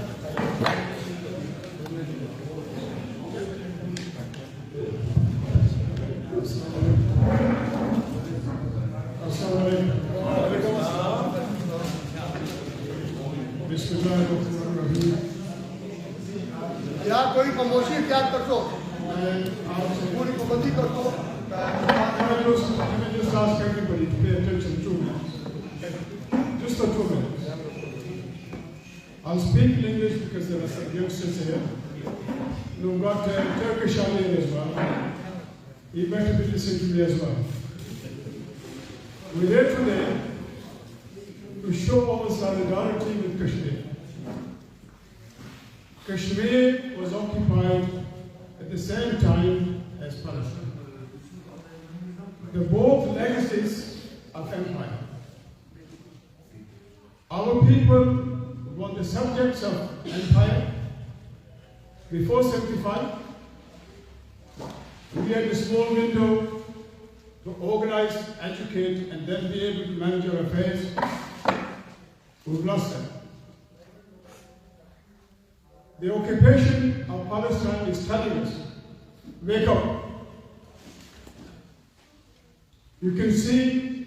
یا کوئی خاموشی اختیار کر دو، آپ سے پوری پابندی کر دو۔ Just ask everybody to pay attention 2 minutes. Just for 2 minutes. I'll speak in English because there are some youngsters here. We've got Turkish Alir as well. You better be listening to me as well. We're here today to show our solidarity with Kashmir. Kashmir was occupied at the same time as Palestine. They're both legacies of empire. Our people were the subjects of empire before 75. We had a small window to organize, educate, and then be able to manage our affairs. We've lost that. The occupation of Palestine is telling us, wake up. You can see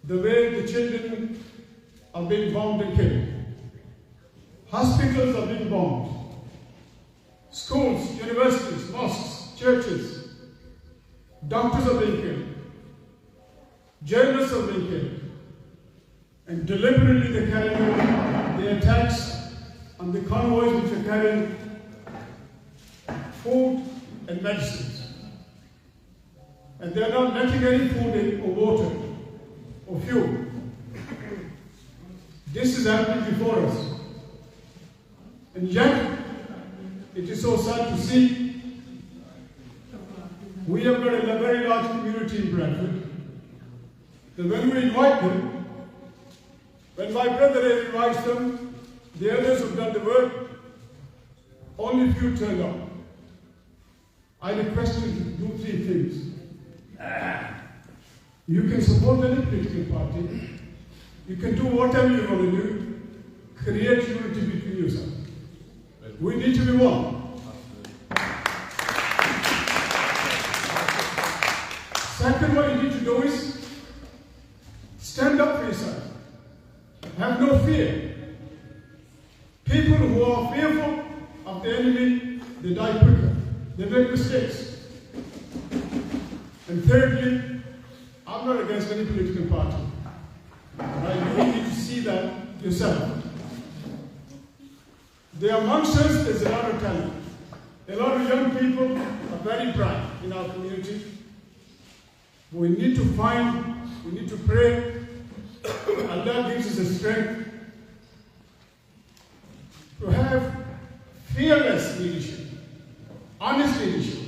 the way the children are being bombed and killed. Hospitals are being bombed. Schools, universities, mosques, churches. Doctors are being killed. Journalists are being killed. And deliberately they carry out the attacks on the convoys which are carrying food and medicines. And they are not letting any food in or water or fuel. This is happening before us. And yet, it is so sad to see we have got a very large community in Bradford, that when we invite them, when my brother invites them, the others who have done the work, only few turn up. I request you to do 3 things. You can support any political party. You can do whatever you want to do. Create unity between yourselves. We need to be one. Second, what you need to do is stand up for yourself. no fear. People who are fearful of the enemy, they die quicker. They make mistakes. And thirdly, I'm not against any political party. Right? You need to see that yourself. There amongst us, there's a lot of talent. A lot of young people are very bright in our community. We need to pray. Allah gives us the strength to have fearless leadership, honest leadership.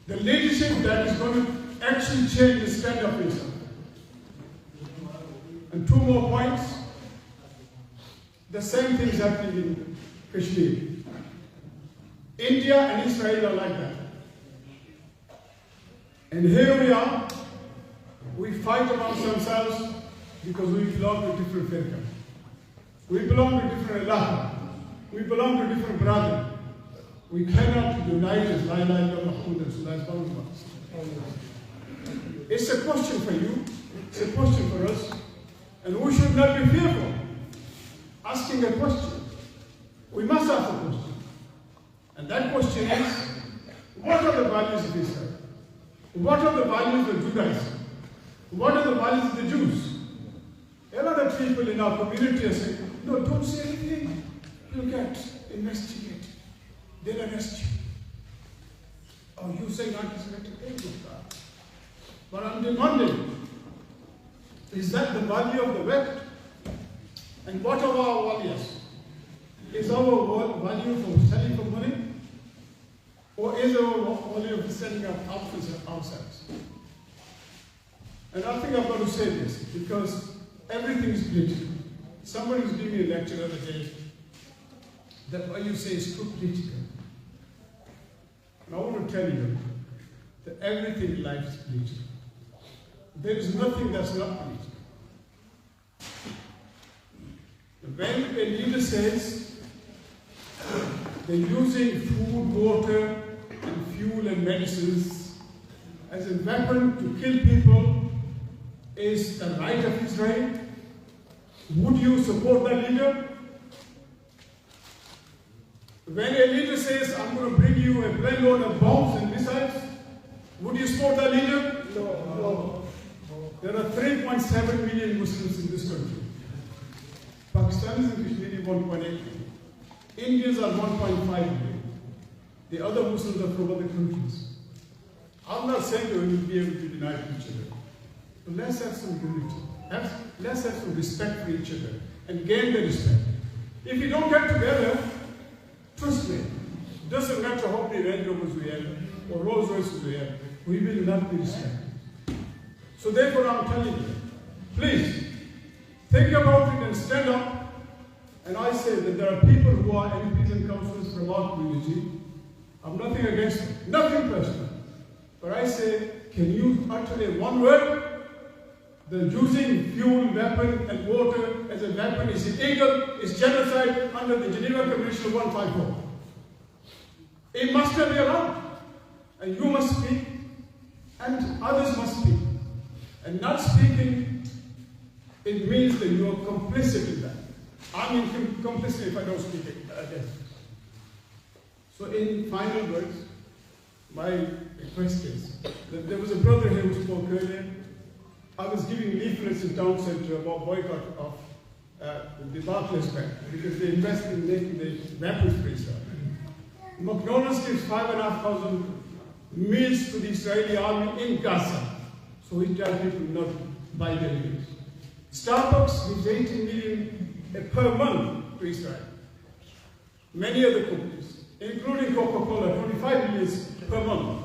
The leadership that is going to actually change the stand of Islam. And two more points. The same thing is happening in Kashmir. India and Israel are like that. And here we are. We fight amongst ourselves because we belong to different firqa. We belong to different ilaha. We belong to different brothers. We cannot unite as La ilaha illallah Muhammad Rasulullah. It's a question for you. It's a question for us. And we should not be fearful. Asking a question. We must ask a question. And that question is, what are the values of Israel? What are the values of Judaism? What are the values of the Jews? A lot of people in our community are saying, no, don't say anything. You'll get investigated. They'll arrest you. Oh, you say anti-Semitic things. But I'm demanding, is that the value of the West? And what are our values? Is our value for selling for money? Or is our value for selling up ourselves? And I think I've got to say this because everything is political. Somebody was giving me a lecture the other day that what you say is too political. And I want to tell you that everything in life is political. There is nothing that's not political. When a leader says they're using food, water, and fuel and medicines as a weapon to kill people is the right of Israel, would you support that leader? When a leader says, I'm going to bring you a plane load of bombs and missiles, would you support that leader? No. There are 3.7 million Muslims in this country. Pakistanis and Kashmiri 1.8 million. Indians are 1.5 million. The other Muslims are from other countries. I'm not saying that we will be able to unite each other. But let's have some unity. Let's have some respect for each other and gain the respect. If you don't get together, trust me, it doesn't matter how many Range Rovers we have or Rolls Royces we have, we will not be respected. So therefore I'm telling you, please, think about it and stand up. And I say that there are people who are MPs and councillors from our community. I'm nothing against them, nothing personal. But I say, can you utter a one word? The using fuel, weapon, and water as a weapon is illegal, is genocide under the Geneva Convention of 154. It must not be allowed. And you must speak, and others must speak. And not speaking, it means that you are complicit in that. I'm complicit if I don't speak against it. So in final words, my request is that there was a brother here who spoke earlier. I was giving leaflets in town center about boycott of the Barclays Bank because they invest in making the weapons for Israel. McDonald's gives 5,500 meals to the Israeli army in Gaza. So he tells people not to buy their meals. Starbucks gives 18 million per month to Israel. Many other companies, including Coca-Cola, 25 million per month.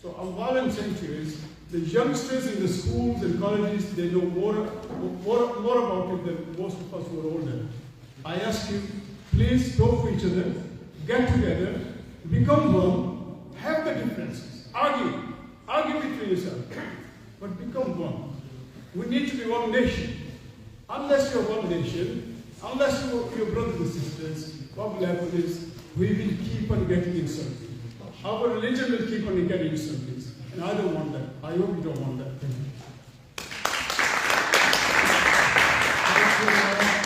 So what I'm saying to you is, the youngsters in the schools and colleges, they know more about it than most of us who are older. I ask you, please talk to each other, get together, become one, have the differences, argue between yourselves, but become one. We need to be one nation. Unless you're one nation, unless you're brothers and sisters, what will happen is we will keep on getting insulted. Our religion will keep on getting insulted. And I don't want that. I hope you don't want that. Thank you.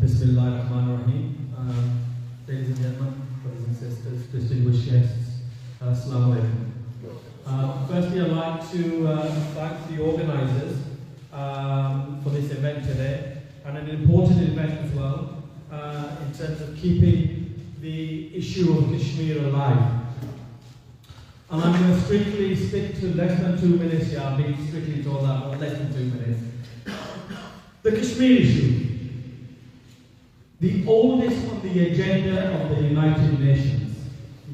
Bismillahirrahmanirrahim. Ladies and gentlemen, brothers and sisters, distinguished guests, Assalamu alaikum. Firstly, I'd like to thank the organisers for this event today, and an important event as well in terms of keeping the issue of Kashmir alive. And I'm going to strictly stick to less than 2 minutes here. I'm being strictly told that, but less than 2 minutes. The Kashmir issue. The oldest on the agenda of the United Nations.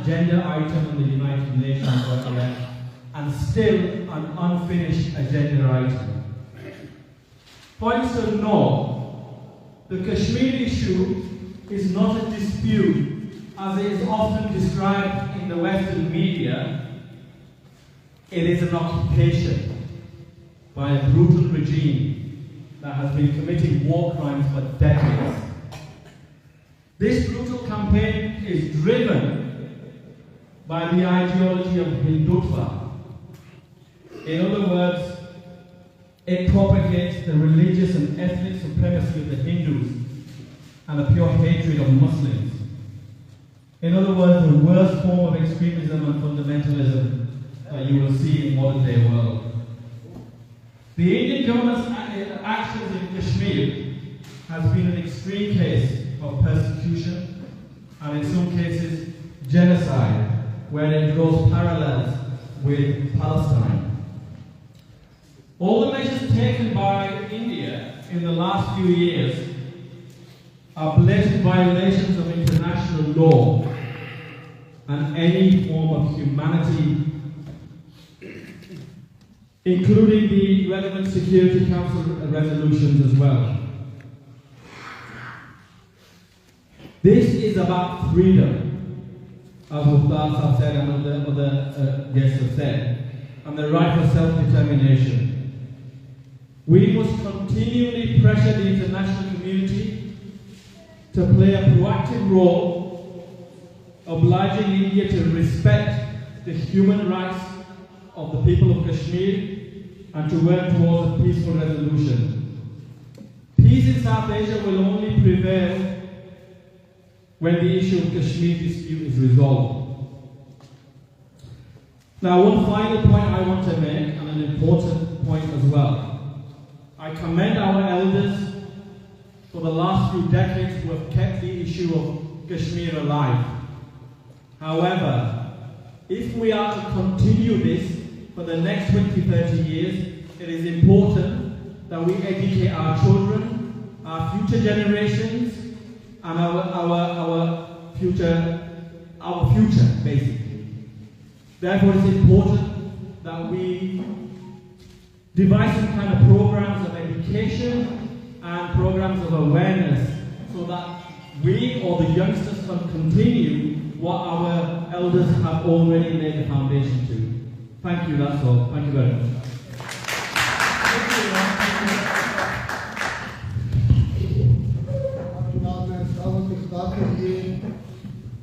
agenda item on the United Nations and still an unfinished agenda item. Points to note, the Kashmir issue is not a dispute as it is often described in the Western media. It is an occupation by a brutal regime that has been committing war crimes for decades. This brutal campaign is driven by the ideology of Hindutva. In other words, it propagates the religious and ethnic supremacy of the Hindus and a pure hatred of Muslims. In other words, the worst form of extremism and fundamentalism that you will see in modern day world. The Indian government's actions in Kashmir has been an extreme case of persecution and in some cases genocide, where it draws parallels with Palestine. All the measures taken by India in the last few years are blatant violations of international law and any form of humanity, including the relevant Security Council resolutions as well. This is about freedom, as Mukhtar have said and other guests have said, and the right for self-determination. We must continually pressure the international community to play a proactive role, obliging India to respect the human rights of the people of Kashmir and to work towards a peaceful resolution. Peace in South Asia will only prevail when the issue of Kashmir dispute is resolved. Now, one final point I want to make, and an important point as well. I commend our elders for the last few decades who have kept the issue of Kashmir alive. However, if we are to continue this for the next 20-30 years, it is important that we educate our children, our future generations, and our future, basically. Therefore, it's important that we devise some kind of programs of education and programs of awareness so that we or the youngsters can continue what our elders have already laid the foundation to. Thank you, that's all. Thank you very much.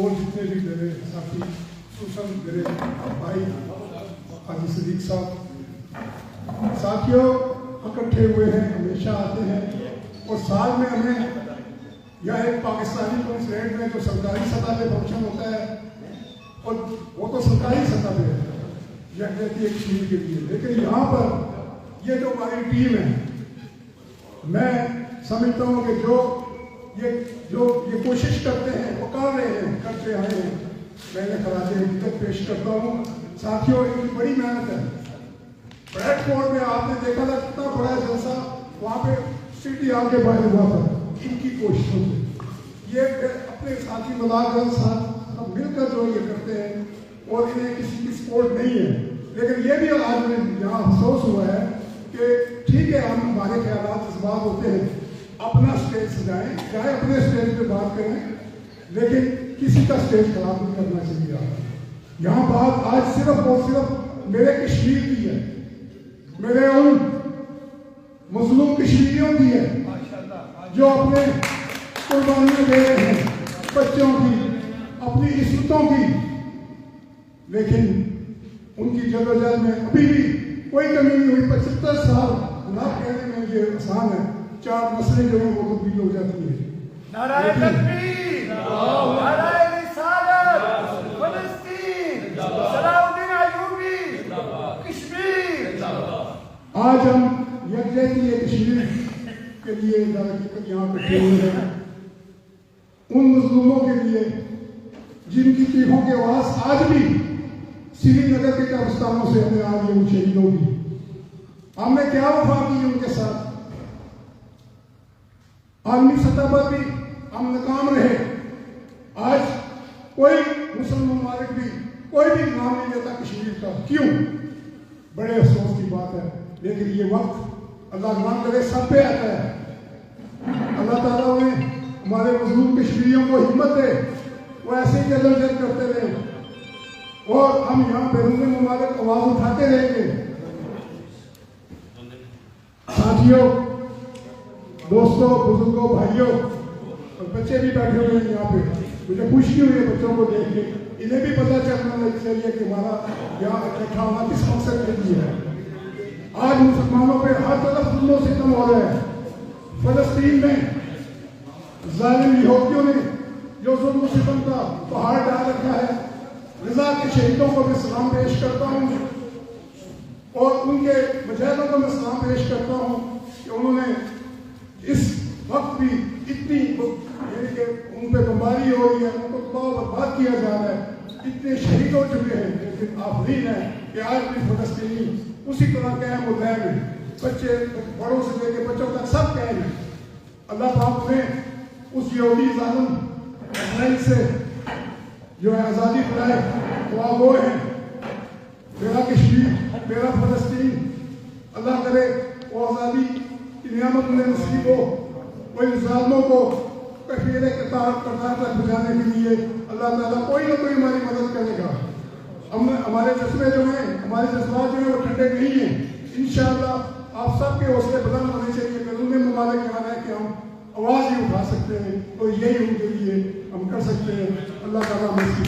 اور جتنے بھی میرے ساتھی خصوصاً میرے بھائی حاجی صدیق صاحب ساتھیوں اکٹھے ہوئے ہیں ہمیشہ آتے ہیں اور سال میں ہمیں یا ایک پاکستانی کانسلیٹ میں جو سرکاری سطح پہ فنکشن ہوتا ہے اور وہ تو سرکاری سطح پہ ہے یکجہتی کشمیر کے لیے، لیکن یہاں پر یہ جو ہماری ٹیم ہے میں سمجھتا ہوں کہ جو یہ کوشش کرتے ہیں وہ کر رہے ہیں کرتے آئے ہیں، میں نے خراج عقیدت پیش کرتا ہوں۔ ساتھیوں ان کی بڑی محنت ہے، بریڈ فورٹ میں آپ نے دیکھا تھا کتنا بڑا جلسہ وہاں پہ سٹی آ کے باہر ہوا تھا ان کی کوششوں سے، یہ اپنے ساتھی ملاقات ساتھ مل کر جو یہ کرتے ہیں اور انہیں کسی کی سپورٹ نہیں ہے، لیکن یہ بھی آج میں یہاں افسوس ہوا ہے کہ ٹھیک ہے ہم ہمارے خیالات اس بات ہوتے ہیں اپنا اسٹیج سجائیں چاہے اپنے اسٹیج پہ بات کریں لیکن کسی کا اسٹیج خراب نہیں کرنا چاہیے۔ یہاں بات آج صرف اور صرف میرے کشمیر کی ہے، میرے ان مظلوم کشمیریوں کی ہے جو اپنے قربانیاں دے رہے ہیں بچوں کی اپنی عزتوں کی، لیکن ان کی جدوجہد میں ابھی بھی کوئی کمی نہیں ہوئی۔ 75 سال نہ کہنے میں یہ آسان ہے، 4 نسلیں جو ہیں وہ تبدیل ہو جاتی ہیں۔ نعرہ تکبیر، نعرہ رسالت، فلسطین، صلاح الدین ایوبی، کشمیر۔ آج ہم یکجہتی کشمیر کے لیے یہاں پہ ہوئے ہیں، ان مظلوموں کے لیے جن کی چیخوں کی آواز آج بھی سری نگر کے قبرستانوں سے ہمیں آج یہ شہیدوں کی، ہم نے کیا وفا کی ان کے ساتھ، عالمی سطح پر بھی ہم ناکام رہے۔ آج کوئی مسلم ممالک بھی کوئی بھی نام نہیں لیتا کشمیر کا، کیوں؟ بڑے افسوس کی بات ہے، لیکن یہ وقت اللہ نام کرے سب پہ آتا ہے۔ اللہ تعالیٰ نے ہمارے مظلوم کشمیریوں کو ہمت دے، وہ ایسے ہی جدوجہد کرتے رہے اور ہم یہاں بیرون ممالک آواز اٹھاتے رہیں گے۔ ساتھیوں، دوستوں، بزرگوں، بھائیوں اور بچے بھی بیٹھے ہوئے ہیں یہاں پہ، مجھے خوشی ہوئی ہے بچوں کو دیکھ کے، انہیں بھی پتہ چلنا چاہیے کہ ہمارا یہاں اکٹھا ہونا کس مقصد کے لیے ہے۔ آج مسلمانوں پہ ہر طرف ظلم و ستم ہو رہا ہے۔ فلسطین میں ظالم یہودیوں نے جو ظلم و ستم کا پہاڑ ڈال رکھا ہے، غزہ کے شہیدوں کو میں سلام پیش کرتا ہوں اور ان کے مجاہدوں کو میں سلام پیش کرتا ہوں کہ انہوں نے اس وقت بھی اتنی یعنی کہ ان پہ بمباری ہو رہی ہے، ان کو تباہ و برباد کیا جا رہا ہے، اتنے شہید ہو چکے ہیں، لیکن آفرین ہے کہ آج بھی فلسطینی اسی طرح قائم و دائم ہیں، بچے بڑوں سے لے کے بچوں تک سب قائم ہیں۔ اللہ پاک نے اس یہودی ظالم اسرائیل سے جو ہے آزادی دلائے، دعا وہ ہیں میرا کشمیر، میرا فلسطین، اللہ کرے وہ آزادی کی نعمت انہیں نصیب ہو، وہ ان ظالموں کو کفیل کردار تک پہنچانے کے لیے اللہ تعالیٰ کوئی نہ کوئی ہماری مدد کرے گا۔ ہمارے جذبے جو ہیں، ہمارے جذبات جو ہیں وہ ٹھنڈے نہیں ہیں۔ انشاءاللہ آپ سب کے حوصلے بلند ہونے چاہیے، بیرون ممالک یہاں ہے کہ ہم آواز ہی اٹھا سکتے ہیں، تو یہی ان کے لیے ہم کر سکتے ہیں۔ اللہ تعالیٰ ہمیں اس کی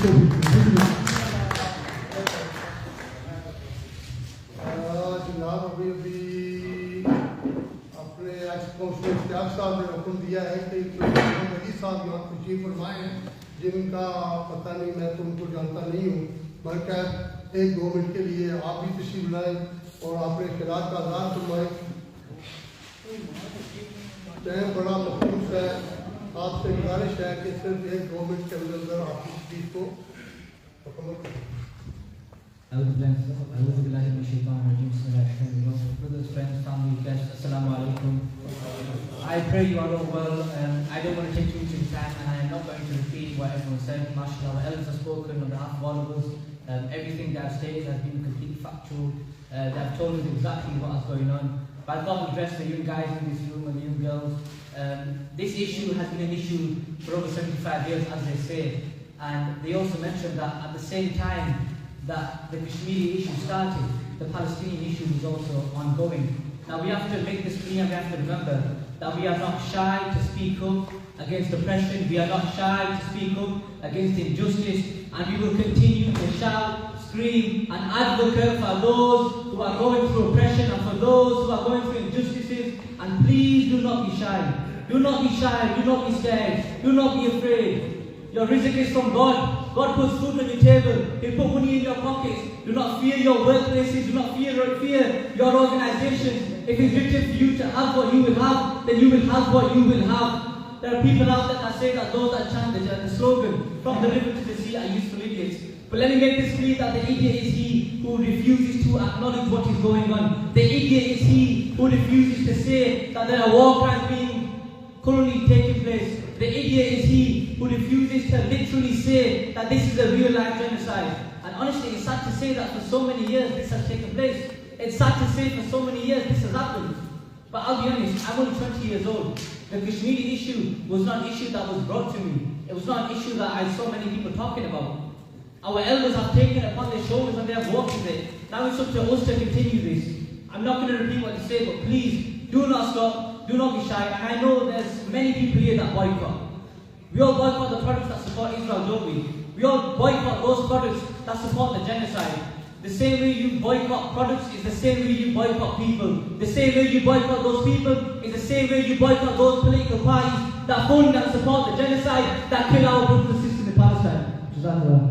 جناب ابھی اپنے ایکس کونسل اشتیاق صاحب نے حکم دیا ہے کہ علی صاحب یہاں تشریف فرمائے ہیں، جن کا پتہ نہیں، میں تو ان کو جانتا نہیں ہوں، بلکہ 1-2 منٹ کے لیے آپ بھی تشریف لائیں اور اپنے خیالات کا اظہار فرمائیں۔ ٹائم بڑا مخصوص ہے، آپ سے گزارش ہے کہ صرف 1-2 منٹ کے اندر آپ کی اسپیچ کو مکمل کریں۔ Brothers, friends, family, guests, assalamu alaikum. I pray you are all well, and I don't want to take too much of your time, and I am not going to repeat what everyone said. MashaAllah, the elders have spoken on behalf of all of us. Everything that I've stated has been completely factual. They have told us exactly what is going on. But I thought to address the young guys in this room and the young girls. This issue has been an issue for over 75 years, as they say. And they also mentioned that at the same time that the Kashmiri issue started, the Palestinian issue is also ongoing. Now we have to make this clear, we have to remember that we are not shy to speak up against oppression. We are not shy to speak up against injustice, and we will continue to shout, scream, and advocate for those who are going through oppression and for those who are going through injustices. And please do not be shy. Do not be shy. Do not be scared. Do not be afraid. Your rizq is from God. God puts food on your table. He put money in your pockets. Do not fear your workplaces. Do not fear your organizations. If it's written for you to have what you will have, then you will have what you will have. There are people out there that say that those that chant the slogan, from the river to the sea, are useful idiots. But let me make this clear that the idiot is he who refuses to acknowledge what is going on. The idiot is he who refuses to say that there are war crimes being currently taking place. The idiot is he who refuses to literally say that this is a real life genocide. And honestly, it's sad to say that for so many years this has taken place. It's sad to say for so many years this has happened. But I'll be honest, I'm only 20 years old. The Kashmiri issue was not an issue that was brought to me. It was not an issue that I saw many people talking about. Our elders have taken it upon their shoulders and they have walked with it. Now it's up to us to continue this. I'm not going to repeat what they say, but please, do not stop, do not be shy. And I know there's many people here that boycott. We all boycott the products that support Israel, don't we? We all boycott those products that support the genocide. The same way you boycott products is the same way you boycott people. The same way you boycott those people is the same way you boycott those political parties that fund and support the genocide that kill our brothers and sisters in Palestine. Jazakallah.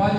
5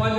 5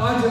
5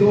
2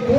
2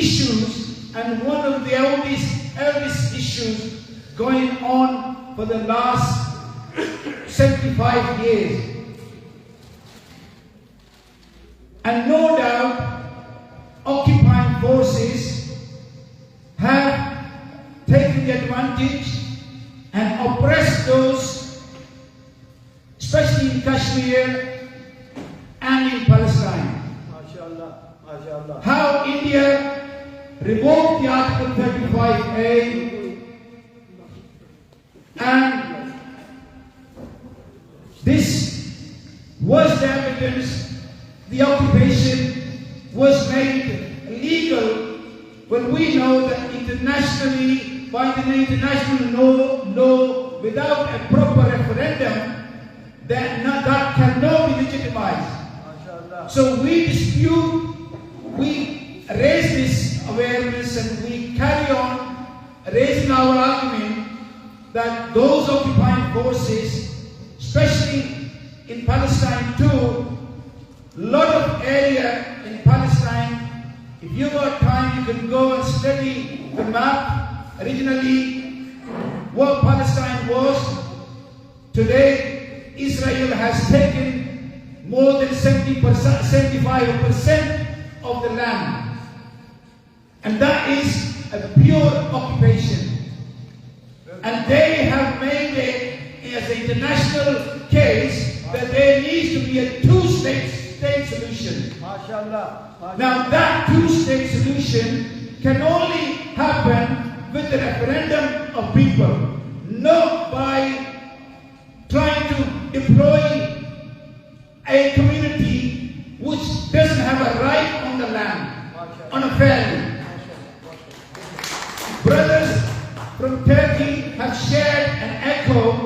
issues and one of the eldest issues going on for the last 75 years. And no doubt, occupying forces have taken the advantage and oppressed those, especially in Kashmir and in Palestine. How India revoked the Article 35A and this was the evidence. The occupation was made legal when we know that internationally, by the international law, without a proper referendum, that cannot be legitimized. So we dispute, we raise this awareness and we carry on raising our argument that those occupying forces, especially in Palestine too, lot of area in Palestine, if you got time you can go and study the map originally what Palestine was. Today Israel has taken more than 75% of the land, and that is a pure occupation. And they have made it as an international case that there needs to be a two-state solution. Now that two-state solution can only happen with the referendum of people, not by trying to deploy a community which doesn't have a right on the land, on a fairly. Brothers from Turkey have shared and echoed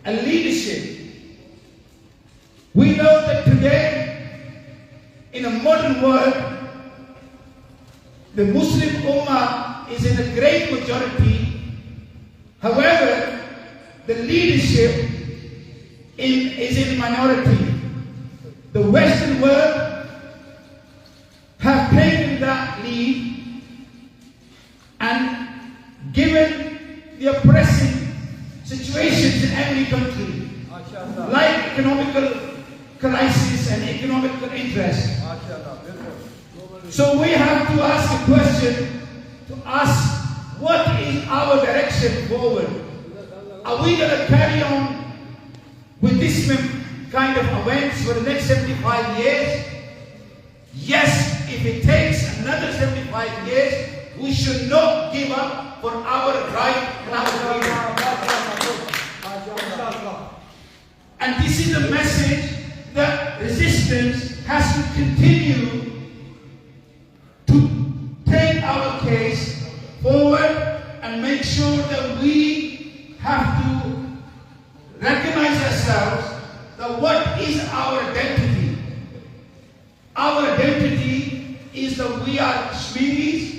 a leadership. We know that today, in a modern world, the Muslim Ummah is in a great majority. However, the leadership is in minority. The Western world have taken that lead and given the oppressive situations in every country, like economical crisis and economical interest. So we have to ask a question to ask, what is our direction forward? Are we going to carry on with this kind of events for the next 75 years? Yes, if it takes another 75 years, we should not give up for our right and our freedom. And this is a message that resistance has to continue to take our case forward and make sure that we have to recognize ourselves that what is our identity? Our identity is that we are Kashmiris,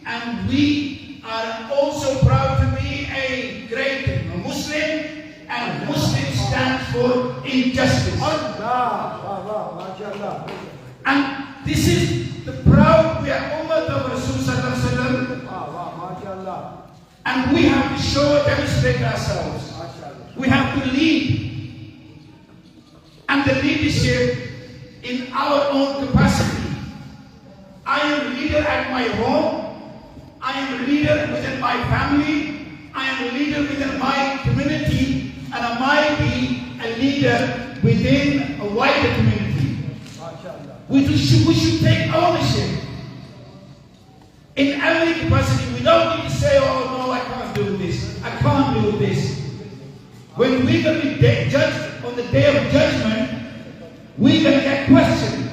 and we are also proud to be a great Muslim, and Muslim stands for injustice. And this is the proud, we are Ummah of Rasul Sallallahu Alaihi Wasallam, and we have to demonstrate ourselves. We have to lead. And the leadership in our own capacity. I am a leader at my home. I am a leader within my family. I am a leader within my community. And I might be a leader within a wider community. We should take ownership. In every capacity, we don't need to say, oh no, I can't do this. I can't do this. When we're going to be judged on the day of judgment, we're going to get questioned.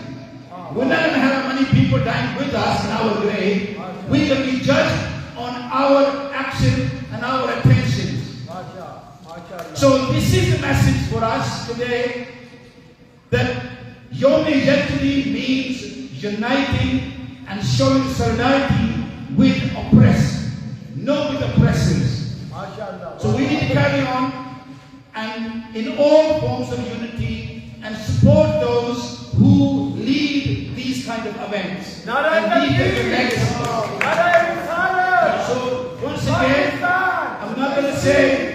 We're not going to have many people dying with us in our grave. We're going to be judged on our action and our attentions. So this is the message for us today, that Yom Yajri means uniting and showing solidarity with oppressed, not with oppressors. So we need to carry on and in all forms of unity and support those who lead these kind of events and lead the legacy. So once again, I'm not going to say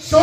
100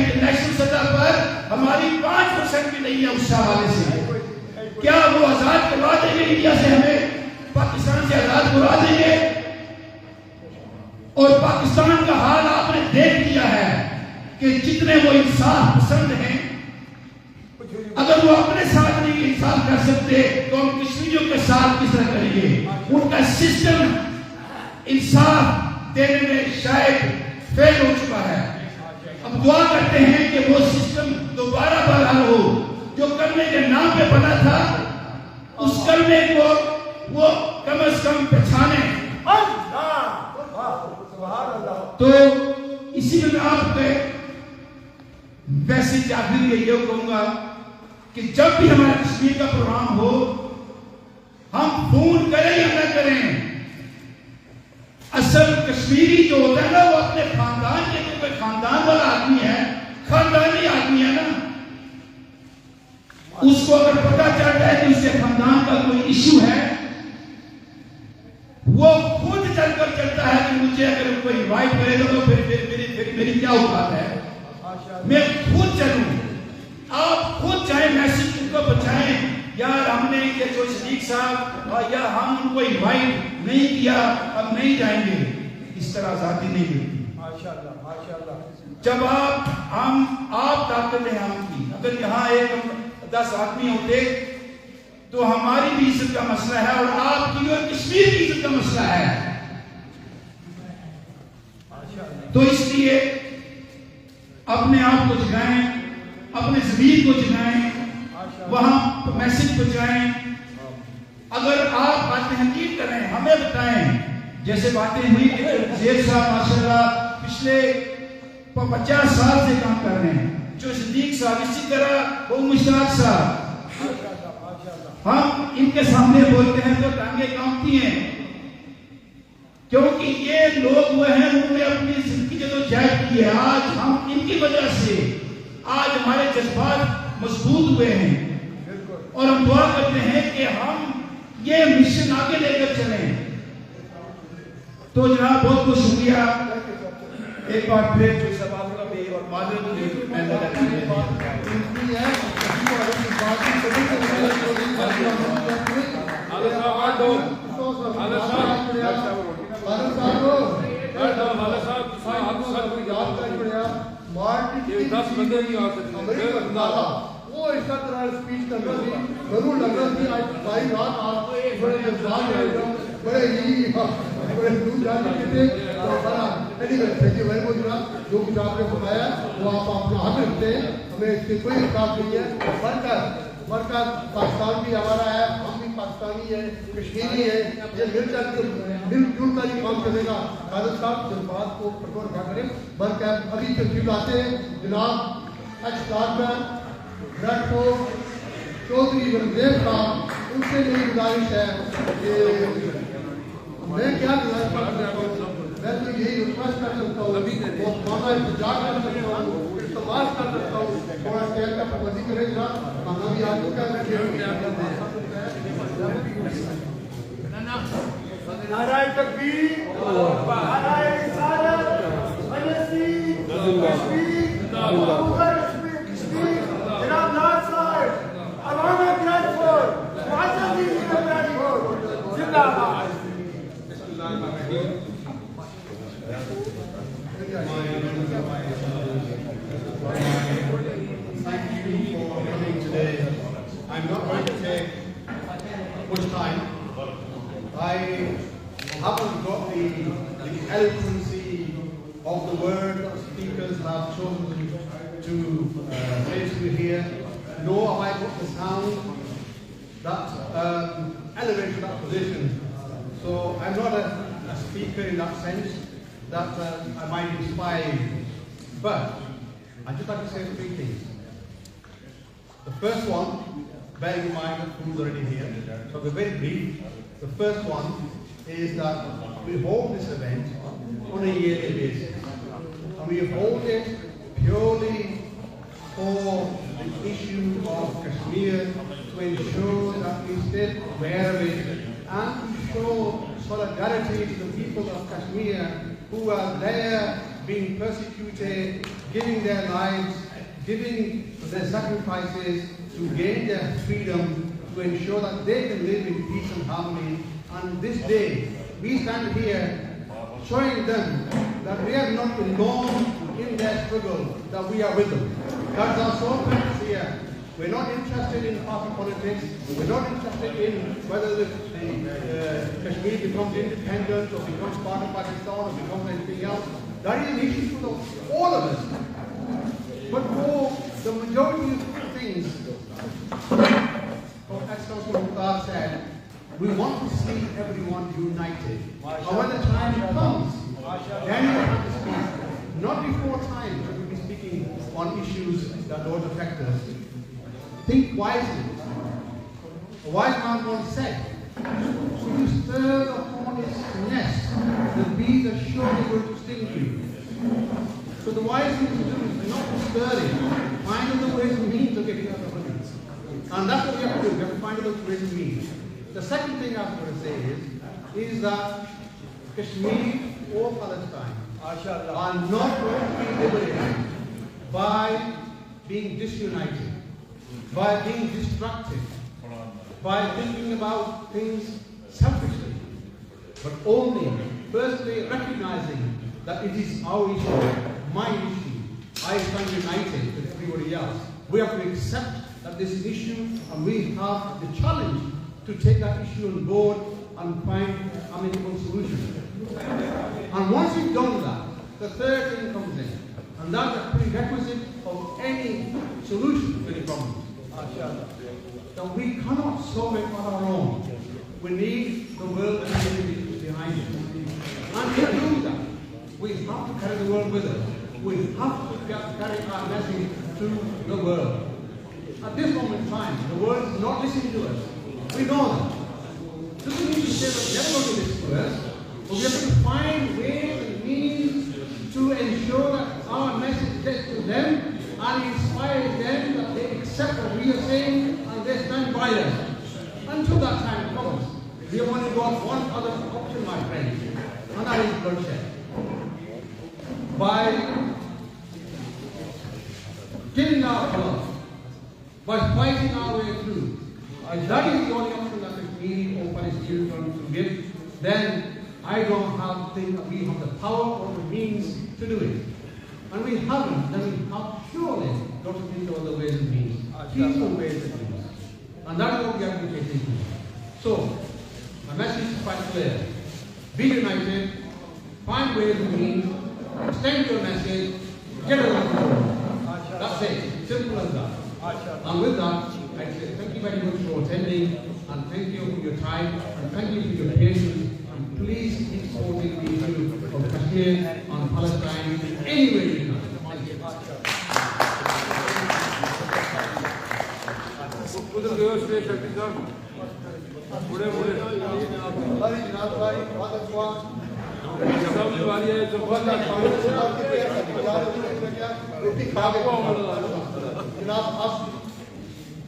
international سطح پر ہماری 5% بھی نہیں ہے اس حوالے سے. کیا وہ آزاد کروا دیں گے انڈیا سے ہمیں؟ پاکستان سے آزاد کروا دیں گے؟ اور پاکستان کا حال آپ نے دیکھ لیا ہے کہ جتنے وہ انصاف پسند ہیں، اگر وہ اپنے ساتھ نہیں انصاف کر سکتے تو ہم کشمیریوں کے ساتھ کس طرح کریں گے؟ ان کا سسٹم انصاف دینے میں شاید فیل ہو چکا ہے. اب دعا کرتے ہیں کہ وہ سسٹم دوبارہ بحال ہو. جو کرنے کے نام پہ بنا تھا اس کرنے کو وہ کم از کم پہچانے. تو اسی میں آپ کے ویسے آخر میں یہ کہوں گا کہ جب بھی ہمارا کشمیر کا پروگرام ہو، ہم فون کریں یا نہ کریں، اصل کشمیری جو ہوتا ہے نا وہ اپنے خاندان کے، کوئی خاندان والا آدمی ہے، خاندانی آدمی ہے نا، اس کو اگر پتا چلتا ہے کہ اس کے خاندان کا کوئی ایشو ہے، وہ خود چل کر چلتا ہے کہ مجھے اگر کوئی انوائٹ کرے گا تو پھر میری کیا اوقات ہے، میں خود چلوں. آپ خود چاہے میسج ان کو بچائیں، یار ہم نے یہ جو صدیق صاحب یا ہم ان کو انوائٹ نہیں کیا، اب نہیں جائیں گے. اس طرح آزادی نہیں ملتی. جب آپ طاقت ہیں ہم کی. اگر یہاں 10 آدمی ہوتے تو ہماری بھی عزت کا مسئلہ ہے اور آپ کی اور کشمیر کی عزت کا مسئلہ ہے. تو اس لیے اپنے آپ کو جگائیں، اپنے ضمیر کو جگائیں، وہاں میسج پہنچائیں. اگر آپ بات تحقیق کریں ہمیں بتائیں. جیسے باتیں ہوئی کہ زیر صاحب ماشاءاللہ پچھلے 50 سال سے کام کر رہے ہیں، جو صدیق صاحب، اسی طرح وہ مشتاق صاحب، ہم ان کے سامنے بولتے ہیں تو ٹانگیں کانپتی ہیں، کیونکہ یہ لوگ وہ ہیں انہوں نے اپنی زندگی جدوجہد کی ہے. آج ہم ان کی وجہ سے آج ہمارے جذبات مضبوط ہوئے ہیں اور ہم دعا کرتے ہیں کہ ہم یہ مشن آگے لے کر چلیں. تو جناب بہت بہت شکریہ ایک بار پھر جو سب آپ کا بھی اور معذرت وہ اس طرح اسپیچ کر رہا تھی، ضرور لگ رہا تھی آج بھائی رات آپ بڑے جذبات بڑے ہی بڑے دور جانے کے تھے. جو کچھ آپ نے بتایا وہ آپ اپنا حق رکھتے ہیں، ہمیں اس سے کوئی اختلاف نہیں ہے. مرکز پاکستان بھی ہمارا ہے، ہم بھی پاکستانی ہیں، کشمیری ہیں، یہ مل جل کر ہی کام کرے گا. قادر صاحب جذبات کو کنٹرول کیا کریں. مرکز ابھی تشریف لاتے ہیں جناب ایکس کارپر ریڈ فورٹ چودھری ورزیب صاحب. ان سے میری گزارش ہے کہ میں کیا گزارش کر سکتا ہوں، میں تو یہی ریکویسٹ کر سکتا ہوں، وہ موقع انتظار کر سکتا ہوں، استعمال کر سکتا ہوں، تھوڑا اسٹیج کا پابندی کرے گا. کھانا بھی آ چکا ہے. نعرہ تکبیر، نعرہ رسالت، مجلسی کشمیر، کشمیر، جناب ناز صاحب، عوام بریڈ فورٹ، معزز بریڈ فورٹ، زندہ باد. Thank you for coming today. I'm not going to take much time. I haven't got the eloquency of the word that speakers have chosen to say to you here, nor have I got the sound that elevates that position. So I'm not a speaker in that sense that I might inspire you. But I'd just like to say 3 things. The first one, bearing in mind that food's already here, so I'll be very brief. The first one is that we hold this event on a yearly basis. And we hold it purely for the issue of Kashmir, to ensure that we stay aware of it and to show solidarity to the people of Kashmir who are there being persecuted giving their lives, giving their sacrifices to gain their freedom, to ensure that they can live in peace and harmony. And this day, we stand here showing them that we are not alone in their struggle, that we are with them. That's our sole purpose here. We're not interested in party politics. We're not interested in whether the Kashmir becomes independent or becomes part of Pakistan or becomes anything else. That is an issue for all of us. But for the majority of things, as Councillor Mukhtar said, we want to see everyone united. And when the time comes, then we have to speak. Not before time, we will be speaking on issues that don't affect us. Think wisely. A wise man once said, if you stir the hornet's nest, the bees are surely going to sting you. So the wise thing to do is not to stir it, find other ways and means of getting out of the honey. And that's what we have to do. We have to find other ways and means. The second thing I'm going to say is that Kashmir or Palestine are not going to be liberated by being disunited, by being destructive, by thinking about things selfishly, but only, firstly, recognizing that it is our issue, my issue. I stand united with everybody else. We have to accept that this is an issue, and we have the challenge to take that issue on board and find amicable solutions. And once we've done that, the third thing comes in, and that's a prerequisite of any solution to the problems. That we cannot solve it on our own. We need the world community behind it. And to do that, we have to carry the world with us. We have to carry our message to the world. At this moment in time, the world is not listening to us. We know that. Doesn't mean to say that they're going to listen to us, but we have to find ways and means to ensure that our message gets to them and inspires them that they accept what we are saying and they stand by us. Until that time comes, we have only got one other option, my friends, and that is bloodshed. By killing our blood, by fighting our way through, if that is the only option that Kashmiri or Palestinians are going to give, then I don't think that we have the power or the means to do it. And we haven't, then we have surely got to think of other ways and means, peaceful ways and means. And that is what we have to take into. So, my message is quite clear. Be united, find ways and means, extend your message, get along the road. That's it. Simple as that. And with that, I say thank you very much for attending, and thank you for your time, and thank you for your patience, and please keep supporting the issue of Kashmir and Palestine any way you can. Thank you.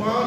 5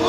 2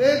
1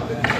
Thank you.